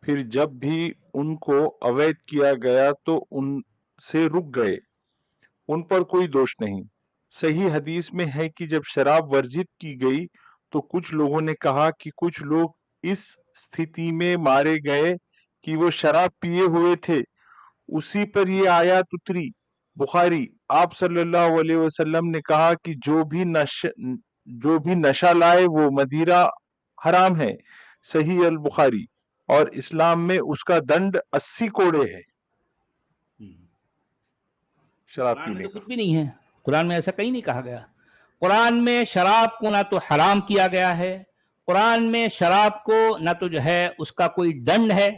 پھر جب بھی ان کو اوید کیا گیا تو ان سے رک گئے، ان پر کوئی دوش نہیں. صحیح حدیث میں ہے کہ جب شراب ورجت کی گئی تو کچھ لوگوں نے کہا کہ کچھ لوگ اس استھتی میں مارے گئے کہ وہ شراب پیے ہوئے تھے. اسی پر یہ آیات اتری. بخاری. آپ صلی اللہ علیہ وسلم نے کہا کہ جو بھی نشہ لائے وہ مدیرہ حرام ہے. صحیح البخاری. اور اسلام میں اس کا دنڈ 80 کوڑے ہے. شراب قرآن میں پینے تو کا. کچھ بھی نہیں ہے، قرآن میں ایسا کہیں نہیں کہا گیا. قرآن میں شراب کو نہ تو حرام کیا گیا ہے، قرآن میں شراب کو نہ تو جو ہے اس کا کوئی دنڈ ہے،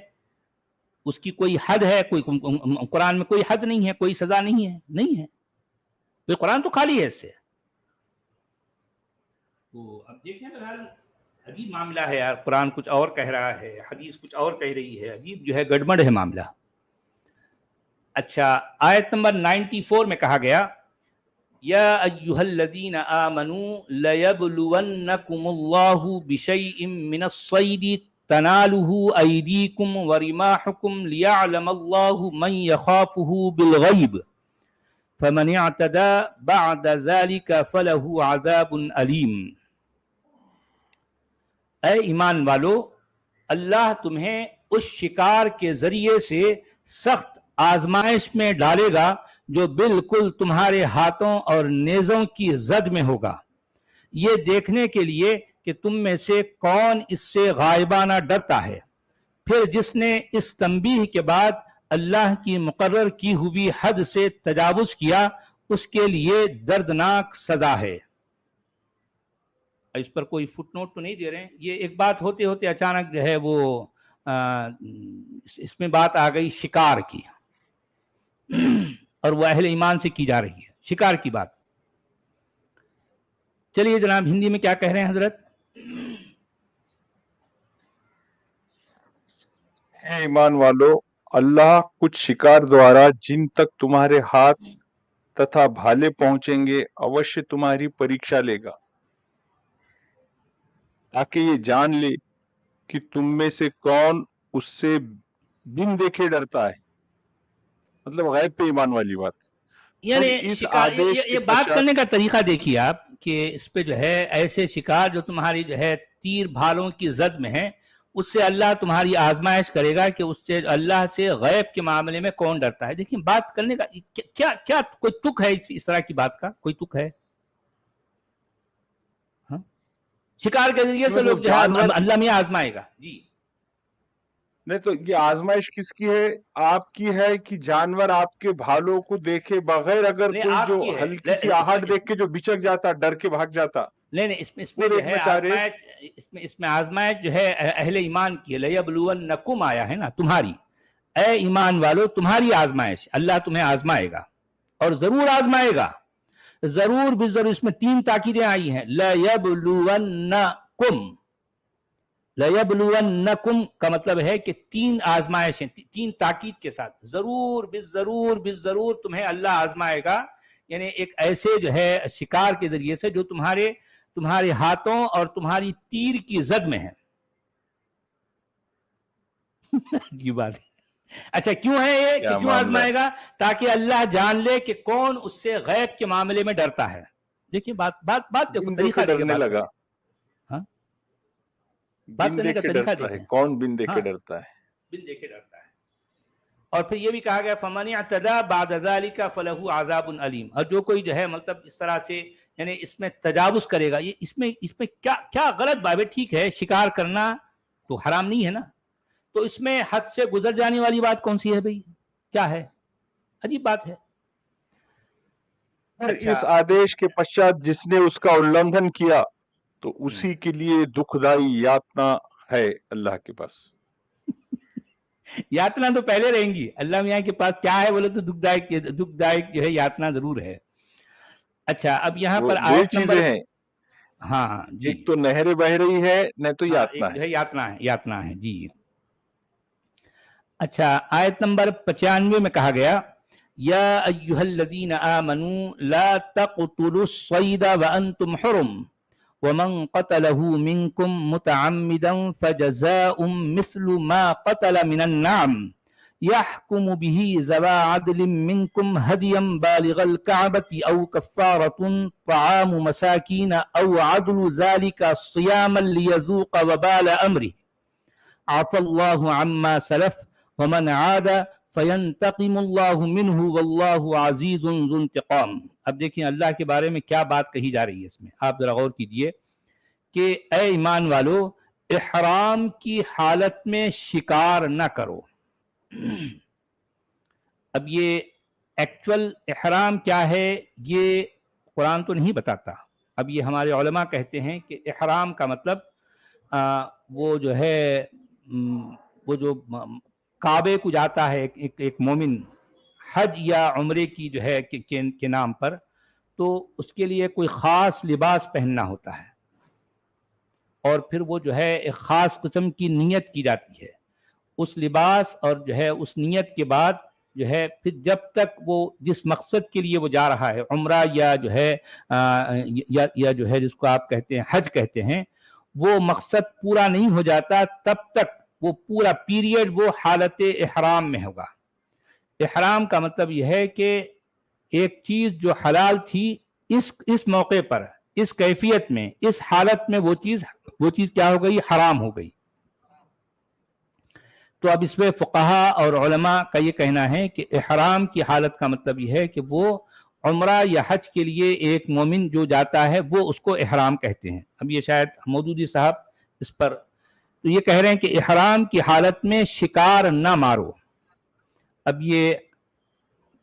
اس کی کوئی حد ہے، قرآن میں کوئی حد نہیں ہے، کوئی سزا نہیں ہے. تو قرآن تو خالی ہے اس سے. تو اب دیکھیں بہرحال عجیب معاملہ ہے یار. قرآن کچھ اور کہہ رہا ہے، حدیث کچھ اور کہہ رہی ہے، عجیب جو ہے گڑبڑ ہے معاملہ. اچھا، آیت نمبر 94 میں کہا گیا یا ایھا الذین آمنوا لیبلونکم اللہ بشیء من الصید تنالہ ایدیکم ورماحکم لیعلم اللہ من یخافہ بالغیب فمن اعتدى بعد ذلك فله عذاب علیم. اے ایمان والو، اللہ تمہیں اس شکار کے ذریعے سے سخت آزمائش میں ڈالے گا جو بالکل تمہارے ہاتھوں اور نیزوں کی زد میں ہوگا، یہ دیکھنے کے لیے کہ تم میں سے کون اس سے غائبانہ ڈرتا ہے۔ پھر جس نے اس تنبیہ کے بعد اللہ کی مقرر کی ہوئی حد سے تجاوز کیا اس کے لیے دردناک سزا ہے۔ اس پر کوئی فٹ نوٹ تو نہیں دے رہے ہیں، یہ ایک بات ہوتے ہوتے اچانک جو ہے وہ اس میں بات آ گئی شکار کی، اور وہ اہل ایمان سے کی جا رہی ہے شکار کی بات۔ چلیے جناب ہندی میں کیا کہہ رہے ہیں حضرت؟ اے ایمان والو، اللہ کچھ شکار دوارا جن تک تمہارے ہاتھ تتھا بھالے پہنچیں گے اوشیہ تمہاری پریکشا لے گا، تاکہ یہ جان لے کہ تم میں سے کون اس سے بن دیکھے ڈرتا ہے۔ مطلب غیب پہ ایمان والی بات۔ یعنی اس شکار، آدیش یہ کے بات پشچات کرنے کا طریقہ دیکھیے آپ کہ اس پہ جو ہے ایسے شکار جو تمہاری جو ہے تیر بھالوں کی زد میں ہیں، اس سے اللہ تمہاری آزمائش کرے گا کہ اس سے اللہ سے غیب کے معاملے میں کون ڈرتا ہے۔ دیکھیں بات کرنے کا کیا کوئی تک ہے اس طرح کی بات کا؟ کوئی تک ہے؟ ہاں؟ شکار کے ذریعے سے لوگ جو ہے اللہ میں آزمائے گا۔ جی نہیں تو یہ آزمائش کس کی ہے؟ آپ کی ہے کہ جانور آپ کے بھالوں کو دیکھے بغیر اگر نہیں، کوئی آپ جو کی ہے۔ ہلکی سی آہٹ دیکھ کے جو بچک جاتا، ڈر کے بھاگ جاتا، نہیں اس میں جو ہے آزمائش، اس میں آزمائش جو ہے اہل ایمان کی ہے۔ لَيَبْلُوَنَّكُمْ آیا ہے نا، تمہاری، اے ایمان والو تمہاری آزمائش، اللہ تمہیں آزمائے گا اور ضرور آزمائے گا۔ ضرور بھی ضرور، اس میں 3 تاکیدیں آئی ہیں۔ لَيَبْلُوَنَّكُمْ، لَيَبْلُوَنَّكُمْ کا مطلب ہے کہ 3 آزمائشیں، 3 تاکید کے ساتھ، ضرور بالضرور تمہیں اللہ آزمائے گا، یعنی ایک ایسے جو ہے شکار کے ذریعے سے جو تمہارے ہاتھوں اور تمہاری تیر کی زد میں ہے۔ یہ بات ہے۔ اچھا کیوں ہے یہ کہ کیوں آزمائے گا؟ تاکہ اللہ جان لے کہ کون اس سے غیب کے معاملے میں ڈرتا ہے۔ دیکھیں بات دیکھو، طریقہ ڈرنے لگا، بات کرنے کا طریقہ دیکھیں۔ کون بن دیکھے ڈرتا ہے؟ بن دیکھے ڈرتا ہے۔ اور پھر یہ بھی کہا گیا فَمَنِ اعْتَدَىٰ بَعْدَ ذَلِكَ فَلَهُ عَذَابٌ أَلِيمٌ، اور جو کوئی جو ہے مطلب اس طرح سے یعنی اس میں تجاوز کرے گا، یہ اس میں کیا غلط بات ہے؟ ٹھیک ہے شکار کرنا تو حرام نہیں ہے نا، تو اس میں حد سے گزر جانے والی بات کون سی ہے بھئی؟ کیا ہے؟ عجیب بات ہے۔ اس آدیش کے پشچات جس نے اس کا النگھن کیا تو اسی کے لیے دکھ دائی یاتنا ہے اللہ کے پاس۔ یاتنا تو پہلے رہیں گی، اللہ میاں کے پاس کیا ہے بولے تو دکھ دائک جو ہے یاتنا ضرور ہے۔ اچھا اب یہاں پر آیت نمبر، ہاں جی، ایک تو نہریں بہ رہی ہے، نہیں تو یاتنا ہے۔ یاتنا ہے جی۔ اچھا آیت نمبر 95 میں کہا گیا یا ایھا الذین آمنوا لا تقتلوا الصید وانتم حرم ومن قتله منکم متعمدا فجزاء مثل ما قتل من النعم يحكم به ذوى عدل منكم هديا بالغ الكعبة أو كفارة طعام مساكين أو عدل ذلك صياما ليذوق وبال أمره عفى الله عما سلف ومن عاد فینتقم اللہ منہ واللہ عزیز ذو انتقام۔ اب دیکھیں اللہ کے بارے میں کیا بات کہی جا رہی ہے اس میں، آپ ذرا غور کیجئے کہ اے ایمان والو احرام کی حالت میں شکار نہ کرو۔ اب یہ ایکچول احرام کیا ہے یہ قرآن تو نہیں بتاتا، اب یہ ہمارے علماء کہتے ہیں کہ احرام کا مطلب وہ جو ہے وہ جو کعبے کو جاتا ہے ایک مومن حج یا عمرے کی جو ہے کے نام پر، تو اس کے لیے کوئی خاص لباس پہننا ہوتا ہے اور پھر وہ جو ہے ایک خاص قسم کی نیت کی جاتی ہے اس لباس، اور جو ہے اس نیت کے بعد جو ہے پھر جب تک وہ جس مقصد کے لیے وہ جا رہا ہے عمرہ یا جو ہے یا جو ہے جس کو آپ کہتے ہیں حج کہتے ہیں، وہ مقصد پورا نہیں ہو جاتا تب تک وہ پورا پیریڈ وہ حالت احرام میں ہوگا۔ احرام کا مطلب یہ ہے کہ ایک چیز جو حلال تھی اس موقع پر، اس کیفیت میں، اس حالت میں وہ چیز کیا ہو گئی؟ حرام ہو گئی۔ तो अब इसमें फुक़हा और उलमा का ये कहना है कि इहराम की हालत का मतलब ये है कि वो उम्रा या हज के लिए एक मोमिन जो जाता है वो उसको इहराम कहते हैं। अब ये शायद मौदूदी साहब इस पर तो ये कह रहे हैं कि इहराम की हालत में शिकार ना मारो। अब ये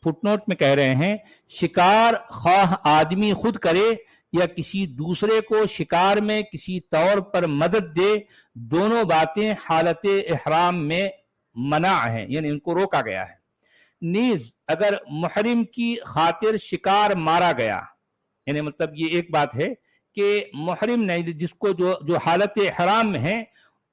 फुटनोट में कह रहे हैं शिकार ख्वाह आदमी खुद करे या किसी दूसरे को शिकार में किसी तौर पर मदद दे, दोनों बातें हालत इहराम में मना है, यानी इनको रोका गया है। नीज अगर मुहरिम की खातिर शिकार मारा गया, यानी मतलब ये एक बात है कि मुहरिम ने जिसको जो हालत इहराम में है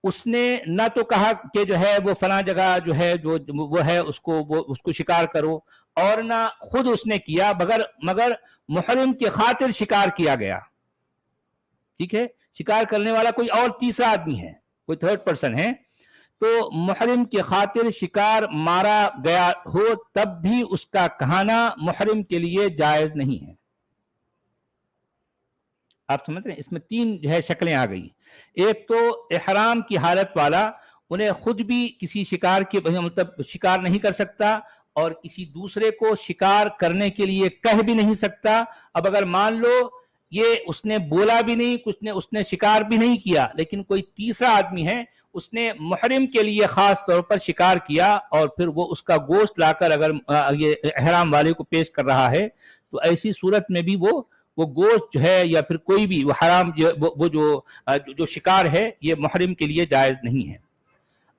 उसने ना तो कहा कि जो है वो फला जगह जो है जो वो है उसको शिकार करो, और ना खुद उसने किया, मगर मुहरिम की खातिर शिकार किया गया। ठीक है, शिकार करने वाला कोई और तीसरा आदमी है, कोई थर्ड पर्सन है, तो मुहरिम की खातिर शिकार मारा गया हो तब भी उसका कहना मुहरिम के लिए जायज नहीं है। आप समझ रहे हैं, इसमें तीन जो है शक्लें आ गई। एक तो इहराम की हालत वाला, उन्हें खुद भी किसी शिकार के मतलब शिकार नहीं कर सकता और किसी दूसरे को शिकार करने के लिए कह भी नहीं सकता। अब अगर मान लो ये उसने बोला भी नहीं, कुछ ने उसने शिकार भी नहीं किया, लेकिन कोई तीसरा आदमी है उसने मुहरिम के लिए खास तौर पर शिकार किया और फिर वो उसका गोश्त लाकर अगर ये इहराम वाले को पेश कर रहा है, तो ऐसी सूरत में भी वो गोश्त जो है या फिर कोई भी वो हराम वो जो शिकार है ये मुहरिम के लिए जायज नहीं है।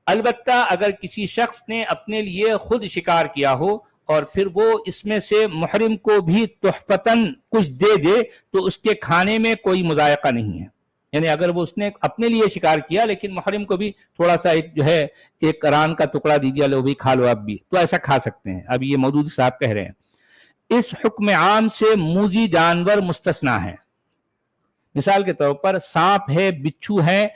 अलबत्ता अगर किसी शख्स ने अपने लिए खुद शिकार किया हो और फिर वो इसमें से मुहरिम को भी तोहफतन कुछ दे दे तो उसके खाने में कोई मुज़ायका नहीं है। यानी अगर वो उसने अपने लिए शिकार किया लेकिन मुहरिम को भी थोड़ा सा एक जो है एक रान का टुकड़ा दीजिए, लो भी खा लो आप भी, तो ऐसा खा सकते हैं। अब ये मौदूदी साहब कह रहे हैं इस हुक्म आम से मूजी जानवर मुस्तस्ना है। मिसाल के तौर पर सांप है, बिच्छू है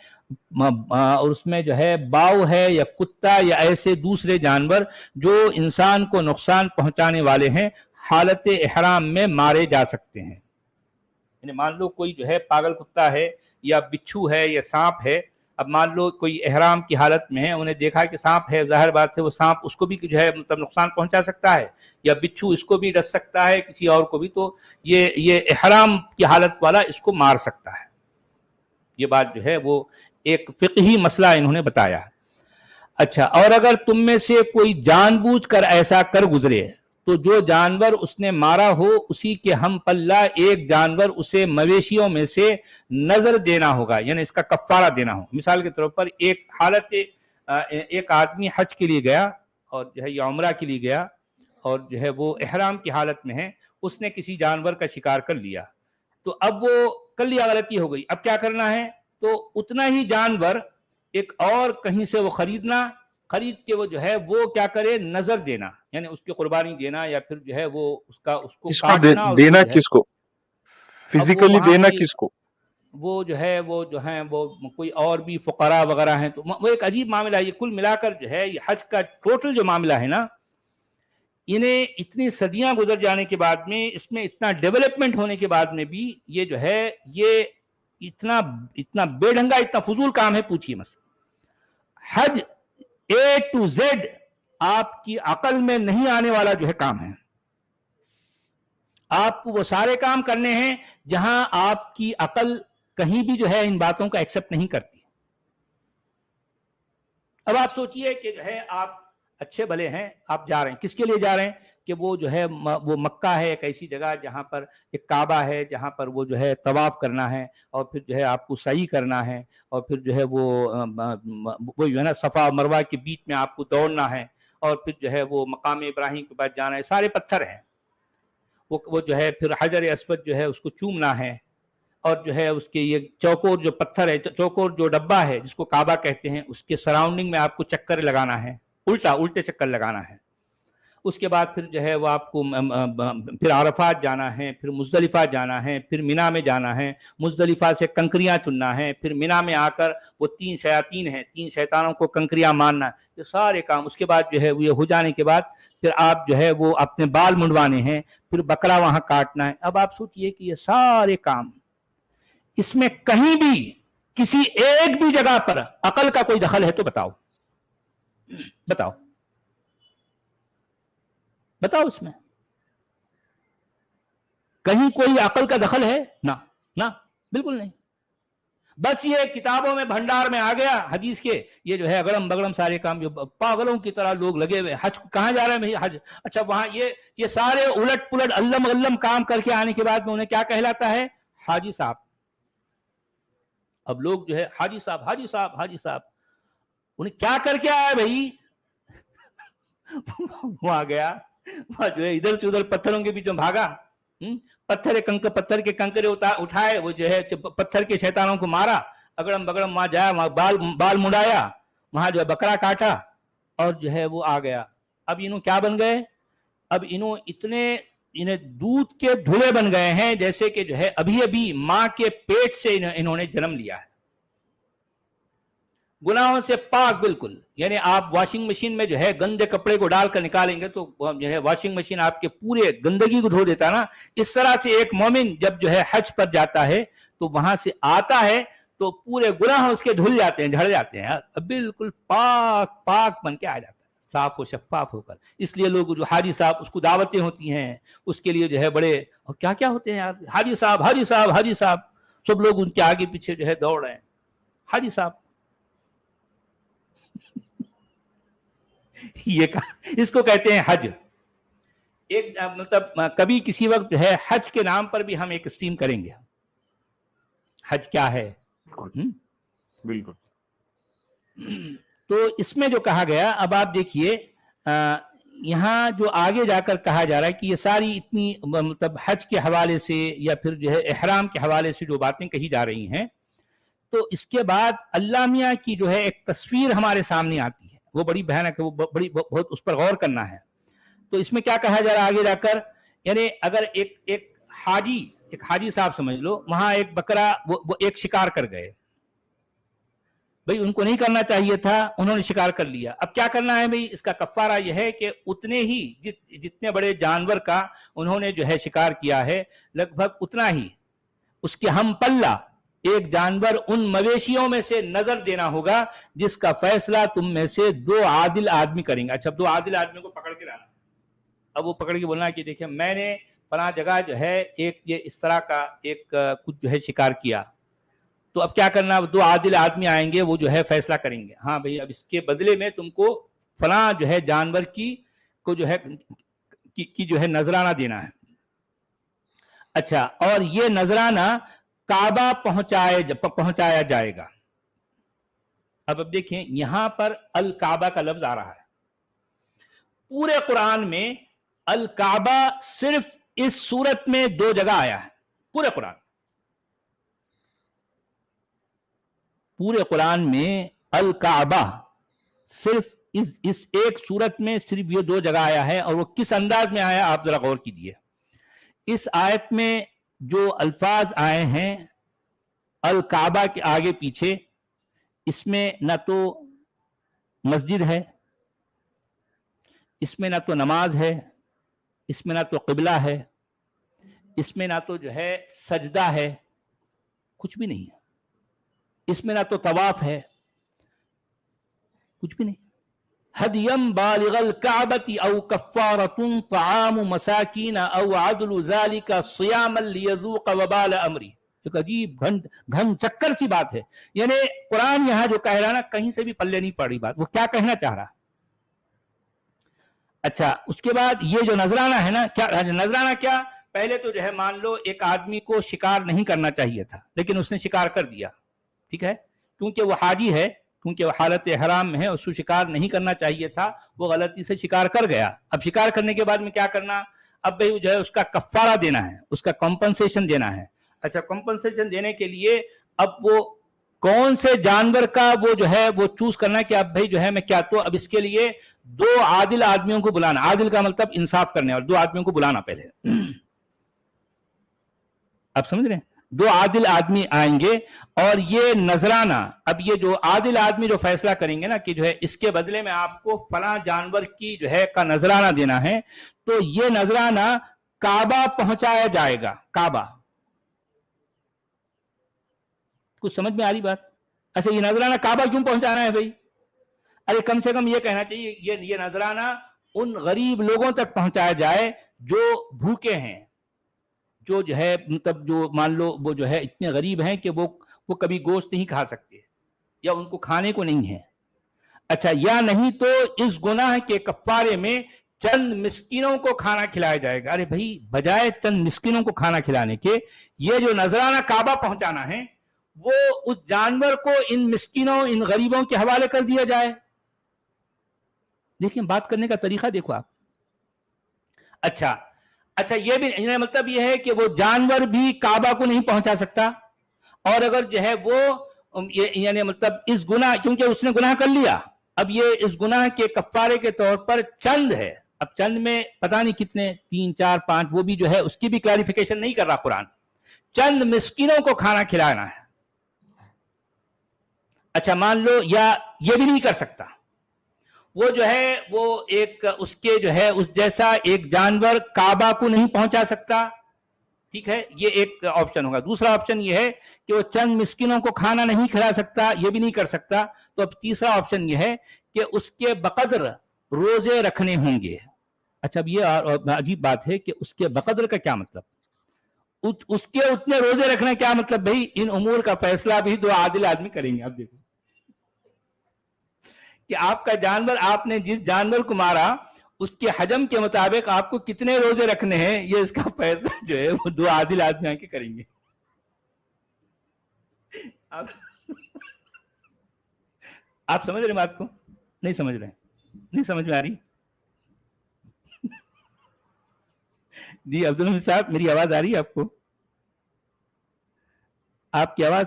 और उसमें जो है बाव है या कुत्ता या ऐसे दूसरे जानवर जो इंसान को नुकसान पहुंचाने वाले हैं, हालत इहराम में मारे जा सकते हैं। यानी मान लो कोई जो है पागल कुत्ता है या बिच्छू है या सांप है, अब मान लो कोई इहराम की हालत में है, उन्हें देखा कि सांप है, जाहिर बात है वो सांप उसको भी जो है मतलब नुकसान पहुंचा सकता है, या बिच्छू इसको भी डस सकता है, किसी और को भी, तो ये इहराम की हालत वाला इसको मार सकता है। ये बात जो है वो एक फिqही मसला इन्होंने बताया। अच्छा, और अगर तुम में से कोई जानबूझकर ऐसा कर गुजरे तो जो जानवर उसने मारा हो उसी के हम पल्ला एक जानवर उसे मवेशियों में से नजर देना होगा, यानी इसका कफ्फारा देना हो। मिसाल के तौर पर एक हालत एक आदमी हज के लिए गया और जो है या उम्रा के लिए गया और जो है वो इहराम की हालत में है, उसने किसी जानवर का शिकार कर लिया, तो अब वो कर लिया, गलती हो गई, अब क्या करना है, तो उतना ही जानवर एक और कहीं से वो खरीद के वो जो है वो क्या करे, नजर देना, यानी उसकी कुर्बानी देना, या फिर जो है वो उसको काटना देना किसको, फिजिकली देना किसको, वो जो है वो कोई और भी फुकरा वगैरह हैं, तो वो एक अजीब मामला है। ये कुल मिलाकर जो है ये हज का टोटल जो मामला है ना, इन्हें इतनी सदियां गुजर जाने के बाद में, इसमें इतना डेवलपमेंट होने के बाद में भी ये जो है ये इतना बेढंगा, इतना फजूल काम है, पूछिए मत। हज A to Z आपकी अकल में नहीं आने वाला जो है काम है। आपको वो सारे काम करने हैं जहां आपकी अकल कहीं भी जो है इन बातों का एक्सेप्ट नहीं करती। अब आप सोचिए कि जो है आप अच्छे भले हैं, आप जा रहे हैं, किसके लिए जा रहे हैं, कि वो जो है वो मक्का है एक ऐसी जगह जहां पर एक काबा है, जहां पर वो जो है तवाफ करना है और फिर जो है आपको सही करना है और फिर जो है वो जो है ना सफ़ा और मरवा के बीच में आपको दौड़ना है और फिर जो है वो मकाम इब्राहिम के पास जाना है, सारे पत्थर हैं, वो जो है फिर हजर अस्वद जो है उसको चूमना है और जो है उसके ये चौकोर जो पत्थर है, चौकोर जो डब्बा है जिसको काबा कहते हैं, उसके सराउंडिंग में आपको चक्कर लगाना है, उल्टे चक्कर लगाना है। उसके बाद फिर जो है वो आपको फिर आरफात जाना है, फिर मुज़दलिफा जाना है, फिर मिना में जाना है, मुज़दलिफा से कंकरियां चुनना है, फिर मिना में आकर वो 3 शयातीन हैं, 3 शैतानों को कंकरियां मारना, ये सारे काम। उसके बाद जो है ये हो जाने के बाद फिर आप जो है वो अपने बाल मुंडवाने हैं, फिर बकरा वहां काटना है। अब आप सोचिए कि ये सारे काम, इसमें कहीं भी किसी एक भी जगह पर अकल का कोई दखल है तो बताओ। बताओ बताओ, इसमें कहीं कोई अकल का दखल है? ना ना, बिल्कुल नहीं। बस ये किताबों में भंडार में आ गया हदीस के, ये जो है अगड़म बगड़म सारे काम, जो पागलों की तरह लोग लगे हुए। हज कहाँ जा रहे हैं भाई? हज, अच्छा वहां ये सारे उलट पुलट अल्लम अल्लम काम करके आने के बाद में उन्हें क्या कहलाता है? हाजी साहब। अब लोग जो है हाजी साहब हाजी साहब हाजी साहब, उन्हें क्या करके आया भाई? वहां गया, वहां जो है इधर से उधर पत्थरों के बीच में भागा, पत्थर के कंकरे उठाए, वो जो है पत्थर के शैतानों को मारा, अगड़म बगड़म वहां जाया, वहां बाल मुड़ाया, वहां जो है बकरा काटा, और जो है वो आ गया। अब इन्हों क्या बन गए? अब इन्हें दूध के धुले बन गए हैं, जैसे कि जो है अभी अभी मां के पेट से इन्होंने जन्म लिया है, गुनाहों से पाक बिल्कुल। यानी आप वॉशिंग मशीन में जो है गंदे कपड़े को डालकर निकालेंगे तो जो है वॉशिंग मशीन आपके पूरे गंदगी को धो देता ना, इस तरह से एक मोमिन जब जो है हज पर जाता है तो वहां से आता है तो पूरे गुनाह उसके धुल जाते हैं, झड़ जाते हैं, बिल्कुल पाक पाक बन के आ जाता है, साफ और शफाफ होकर। इसलिए लोग जो हाजी साहब, उसको दावतें होती हैं, उसके लिए जो है बड़े और क्या क्या होते हैं यार, हाजी साहब हाजी साहब हाजी साहब, सब लोग उनके आगे पीछे जो है दौड़ रहे हैं, हाजी साहब। ये इसको कहते हैं हज। एक मतलब कभी किसी वक्त जो है हज के नाम पर भी हम एक स्ट्रीम करेंगे, हज क्या है। बिल्कुल। तो इसमें जो कहा गया, अब आप देखिए यहाँ जो आगे जाकर कहा जा रहा है कि ये सारी इतनी मतलब हज के हवाले से या फिर जो है एहराम के हवाले से जो बातें कही जा रही हैं, तो इसके बाद अल्लाह मियां की जो है एक तस्वीर हमारे सामने आती है, वो बड़ी भयानक है, वो बड़ी बहुत उस पर गौर करना है। तो इसमें क्या कहा जा रहा है आगे जाकर, यानी अगर एक हाजी साहब समझ लो, वहां एक बकरा वो एक शिकार कर गए, भाई उनको नहीं करना चाहिए था, उन्होंने शिकार कर लिया। अब क्या करना है भाई? इसका कफ्फारा यह है कि उतने ही जितने बड़े जानवर का उन्होंने जो है शिकार किया है, लगभग उतना ही उसके हम पल्ला एक जानवर उन मवेशियों में से नजर देना होगा जिसका फैसला तुम में से 2 आदिल आदमी करेंगे। अच्छा, 2 आदिल आदमी को पकड़ के लाना, अब वो पकड़ के बोलना कि देखिए मैंने फला जगह जो है एक ये इस तरह का एक कुछ जो है शिकार किया, तो अब क्या करना? 2 आदिल आदमी आएंगे, वो जो है फैसला करेंगे, हाँ भाई अब इसके बदले में तुमको फला जो है जानवर की को जो है की जो है नजराना देना है। अच्छा, और ये नजराना काबा पहुंचाया जाएगा। अब देखें यहां पर अल काबा का लफ्ज आ रहा है, पूरे कुरान में अल काबा सिर्फ इस सूरत में 2 जगह आया है, पूरे कुरान में अल काबा सिर्फ इस एक सूरत में सिर्फ ये 2 जगह आया है। और वो किस अंदाज में आया आप जरा गौर कीजिए। इस आयत में जो अल्फाज आए हैं अल काबा के आगे पीछे, इसमें ना तो मस्जिद है, इसमें ना तो नमाज है, इसमें ना तो क़िबला है, इसमें ना तो जो है सजदा है, कुछ भी नहीं है। इसमें ना तो तवाफ है, कुछ भी नहीं। हदियम बालिगल काबती औ कफ्फारतुन तआमु मसाकीन औ अदलु ज़ालिका सियामन लियज़ूक़ वबाल अमरी। एक अजीब घन चक्कर सी बात है। यानी कुरान यहां जो कह रहा ना, कहीं से भी पल्ले नहीं पड़ी बात, वो क्या कहना चाह रहा। अच्छा, उसके बाद ये जो नजराना है ना, क्या नजराना? क्या पहले तो जो है मान लो एक आदमी को शिकार नहीं करना चाहिए था, लेकिन उसने शिकार कर दिया, ठीक है, क्योंकि वो हाजी है, क्योंकि वो हालत हराम में है, उसको शिकार नहीं करना चाहिए था, वो गलती से शिकार कर गया। अब शिकार करने के बाद में क्या करना? अब भाई जो है उसका कफ्फारा देना है, उसका कॉम्पनसेशन देना है। अच्छा, कॉम्पनसेशन देने के लिए अब वो कौन से जानवर का वो जो है वो चूज करना कि अब भाई जो है मैं क्या, तो अब इसके लिए 2 आदिल आदमियों को बुलाना। आदिल का मतलब इंसाफ करने वाले, 2 आदमियों को बुलाना पहले। आप समझ रहे हैं? 2 आदिल आदमी आएंगे और ये नजराना, अब ये जो आदिल आदमी जो फैसला करेंगे ना कि जो है इसके बदले में आपको फला जानवर की जो है का नजराना देना है, तो ये नजराना काबा पहुंचाया जाएगा। काबा, कुछ समझ में आ रही बात? अच्छा, ये नजराना काबा क्यों पहुंचाना है भाई? अरे कम से कम ये कहना चाहिए ये नजराना उन गरीब लोगों तक पहुंचाया जाए जो भूखे हैं, जो है मतलब जो मान लो वो जो है इतने गरीब हैं कि वो कभी गोश्त नहीं खा सकते या उनको खाने को नहीं है। अच्छा, या नहीं तो इस गुनाह के कफ्फारे में चंद मिस्किनों को खाना खिलाया जाएगा। अरे भाई, बजाय चंद मिस्किनों को खाना खिलाने के ये जो नजराना काबा पहुंचाना है वो उस जानवर को इन मिस्किनों, इन गरीबों के हवाले कर दिया जाए। देखिए बात करने का तरीका देखो आप। अच्छा, ये भी मतलब ये है कि वो जानवर भी काबा को नहीं पहुंचा सकता, और अगर जो है वो यानी मतलब इस गुनाह, क्योंकि उसने गुनाह कर लिया, अब ये इस गुनाह के कफ्फारे के तौर पर चंद है। अब चंद में पता नहीं कितने, 3, 4, 5, वो भी जो है उसकी भी क्लैरिफिकेशन नहीं कर रहा कुरान। चंद मिस्किनों को खाना खिलाना है। अच्छा, मान लो या ये भी नहीं कर सकता, वो जो है वो एक उसके जो है उस जैसा एक जानवर काबा को नहीं पहुंचा सकता। ठीक है, ये एक ऑप्शन होगा। दूसरा ऑप्शन ये है कि वो चंद मिस्किनों को खाना नहीं खिला सकता, ये भी नहीं कर सकता। तो अब तीसरा ऑप्शन ये है कि उसके बकदर रोजे रखने होंगे। अच्छा, अब ये अजीब बात है कि उसके बकदर का क्या मतलब, उसके उतने रोजे रखने क्या मतलब? भाई, इन उमूर का फैसला भी दो आदिल आदमी करेंगे। अब देखो कि आपका जानवर, आपने जिस जानवर को मारा उसके हजम के मुताबिक आपको कितने रोजे रखने हैं, ये इसका फैसला जो है वो दो आदिल आदमी आके करेंगे। आप समझ रहे बात को? नहीं समझ रहे? नहीं समझ में आ रही? जी अब्दुल हमीद साहब, मेरी आवाज आ रही है आपको? आपकी आवाज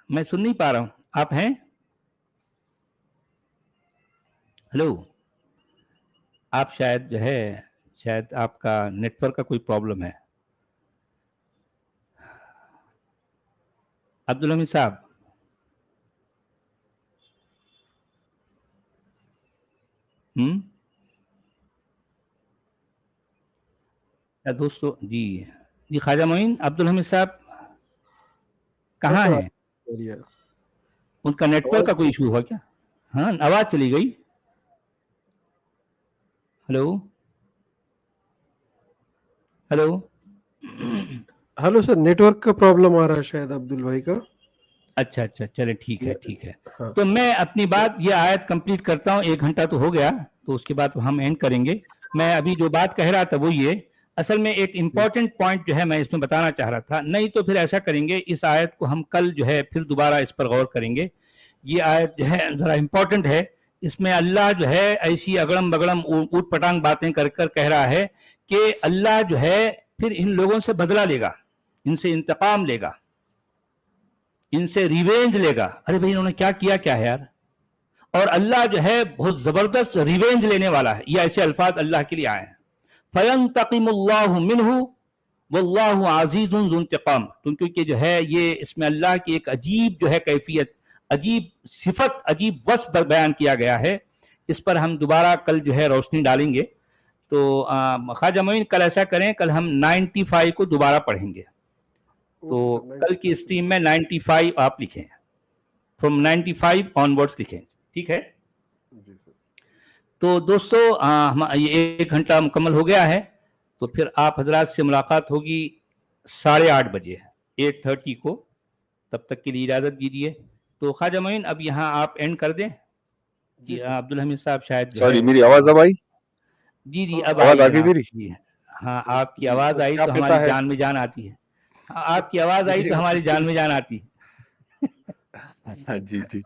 मैं सुन नहीं पा रहा हूं। आप हैं? हेलो? आप शायद जो है, शायद आपका नेटवर्क का कोई प्रॉब्लम है। अब्दुल हमीद साहब, या दोस्तों, जी ख्वाजा मोइन, अब्दुल हमीद साहब कहाँ हैं? उनका नेटवर्क का कोई इशू हुआ क्या? हाँ, आवाज चली गई। Hello hello hello sir, network का प्रॉब्लम आ रहा है शायद अब्दुल भाई का। अच्छा, चले ठीक है। हाँ। तो मैं अपनी बात, ये आयत कंप्लीट करता हूँ। 1 घंटा तो हो गया, तो उसके बाद हम एंड करेंगे। मैं अभी जो बात कह रहा था वो ये, असल में एक इम्पॉर्टेंट पॉइंट जो है मैं इसमें बताना चाह रहा था। नहीं तो फिर ऐसा करेंगे, इस आयत को हम कल जो है फिर दोबारा इस पर गौर करेंगे। ये आयत जो है जरा इम्पोर्टेंट है। इसमें अल्लाह जो है ऐसी अगड़म बगड़म ऊट पटांग बातें कर कह रहा है कि अल्लाह जो है फिर इन लोगों से बदला लेगा, इनसे इंतकाम लेगा, इनसे रिवेंज लेगा। अरे भाई, इन्होंने क्या किया क्या है यार? और अल्लाह जो है बहुत जबरदस्त रिवेंज लेने वाला है। ये ऐसे अल्फाज अल्लाह के लिए आए हैं, फयंतकिमुल्लाहु मिन्हु वल्लाहु अज़ीज़ुन ज़ु इंतिकाम। क्योंकि जो है ये इसमें अल्लाह की एक अजीब जो है कैफियत, अजीब सिफत, अजीब वस्फ बयान किया गया है। इस पर हम दोबारा कल जो है रोशनी डालेंगे। तो ख्वाजा मोइन, कल ऐसा करें, कल हम 95 को दोबारा पढ़ेंगे। तो कल की स्ट्रीम में 95 आप लिखें, फ्रॉम 95 ऑनवर्ड्स लिखें, ठीक है? तो दोस्तों, ये 1 घंटा मुकम्मल हो गया है। तो फिर आप हजरात से मुलाकात होगी 8:30 बजे, 8:30 को। तब तक के लिए इजाज़त दीजिए। तो ख्वाजा मोइन, अब यहाँ आप एंड कर दें। जी अब्दुल हमीद साहब शायद सॉरी, मेरी आवाज अब आई? जी अब आवाज आई आ गई मेरी? जी हाँ, आपकी आवाज आई क्या तो पता हमारी है, जान में जान आती है। आपकी आवाज आई तो हमारी जान में जान आती है। जी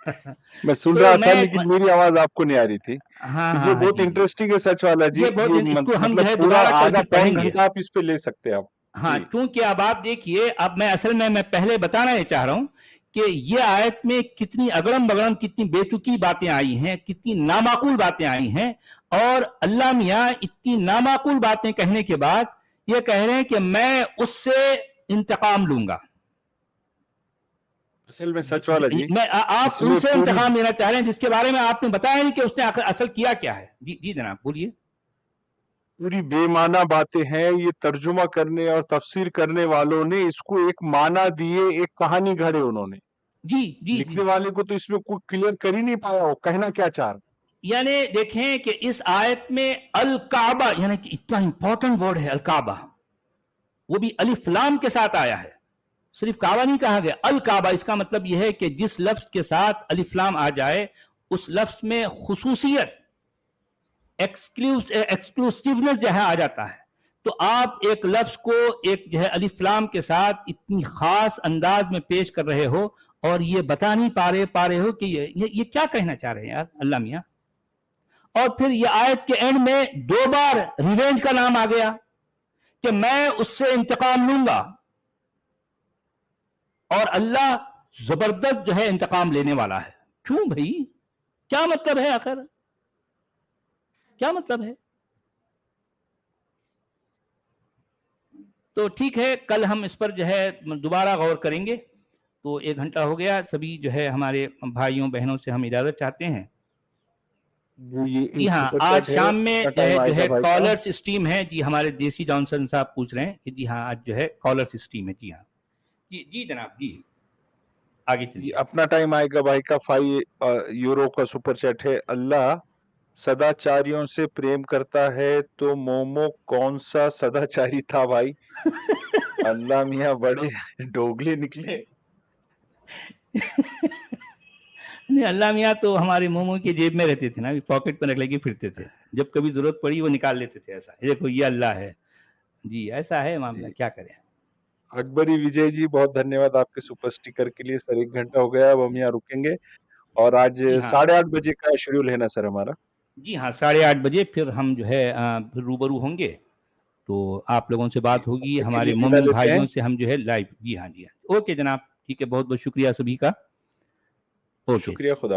मैं सुन तो रहा था, मैं लेकिन मेरी आवाज आपको नहीं आ रही थी। तो ये बहुत जी इंटरेस्टिंग है सच वाला जी। ये बहुत, ये इसको हम जो मतलब है पूरा दोबारा कल आधा फिर पौन पढ़ेंगे। घंटा आप इस पे ले सकते हैं आप। हाँ, क्योंकि अब आप देखिए, अब मैं असल में मैं पहले बताना ये चाह रहा हूं कि ये आयत में कितनी अगड़म बगड़म, कितनी बेतुकी बातें आई हैं, कितनी नामाकूल बातें आई हैं। और अल्लाह मियाँ इतनी नामाकूल बातें कहने के बाद ये कह रहे हैं कि मैं उससे इंतकाम लूंगा। असल में सच वाला जी, आप उनसे इंतकाम लेना चाह रहे हैं जिसके बारे में आपने बताया नहीं कि उसने असल किया क्या है। जी जनाब बोलिए। पूरी बेमाना बातें हैं। ये तर्जुमा करने और तफसीर करने वालों ने इसको एक माना दिए, एक कहानी घड़े उन्होंने। जी लिखने वाले को तो इसमें कोई क्लियर कर ही नहीं पाया वो कहना क्या चाह रहा। यानी देखें कि इस आयत में अल काबा, यानी कि इतना इंपॉर्टेंट वर्ड है अल काबा, वो भी अलिफ लाम के साथ आया है, सिर्फ काबा नहीं कहा गया, अल काबा। इसका मतलब यह है कि जिस लफ्ज के साथ अलिफ लाम आ जाए उस लफ्ज में खुसूसियत, एक्सक्लूसिवनेस जो है आ जाता है। तो आप एक लफ्ज को एक जो है अलिफ लाम के साथ इतनी खास अंदाज में पेश कर रहे हो और ये बता नहीं पा रहे हो कि ये क्या कहना चाह रहे हैं यार अल्लाह मियां। और फिर ये आयत के एंड में 2 बार रिवेंज का नाम आ गया कि मैं उससे इंतकाम लूंगा, और अल्लाह जबरदस्त जो है इंतकाम लेने वाला है। क्यों भाई, क्या मतलब है आखिर, क्या मतलब है? तो ठीक है, कल हम इस पर जो है दोबारा गौर करेंगे। तो 1 घंटा हो गया, सभी जो है हमारे भाइयों बहनों से हम इजाजत चाहते हैं। जी हाँ, आज शाम में जो है कॉलर्स स्ट्रीम है। जी हमारे देसी जॉनसन साहब पूछ रहे हैं कि जी हाँ आज जो है कॉलर्स स्ट्रीम है। जी हाँ, जी जनाब, जी आगे चलिए। अपना टाइम आएगा भाई का 5 यूरो का सुपर चैट है। अल्लाह सदाचारियों से प्रेम करता है तो मोमो कौन सा सदाचारी था भाई? अल्लाह मियां बड़े डोगले निकले। नहीं, अल्लाह मियाँ तो हमारे मोमो की जेब में रहते थे ना, पॉकेट पर रख लेके फिरते थे, जब कभी जरूरत पड़ी वो निकाल लेते थे। ऐसा देखो ये अल्लाह है जी, ऐसा है मामला, क्या करें। अकबरी विजय जी बहुत धन्यवाद आपके सुपर स्टिकर के लिए सर। 1 घंटा हो गया, अब हम यहाँ रुकेंगे और आज 8:30 बजे का शेड्यूल है ना सर हमारा? जी हाँ, 8:30 बजे फिर हम जो है फिर रूबरू होंगे, तो आप लोगों से बात होगी, हमारे मोमिन भाइयों से हम जो है लाइव। जी हाँ, जी हाँ, ओके जनाब, ठीक है, बहुत बहुत शुक्रिया सभी का। ओके, शुक्रिया, खुदा।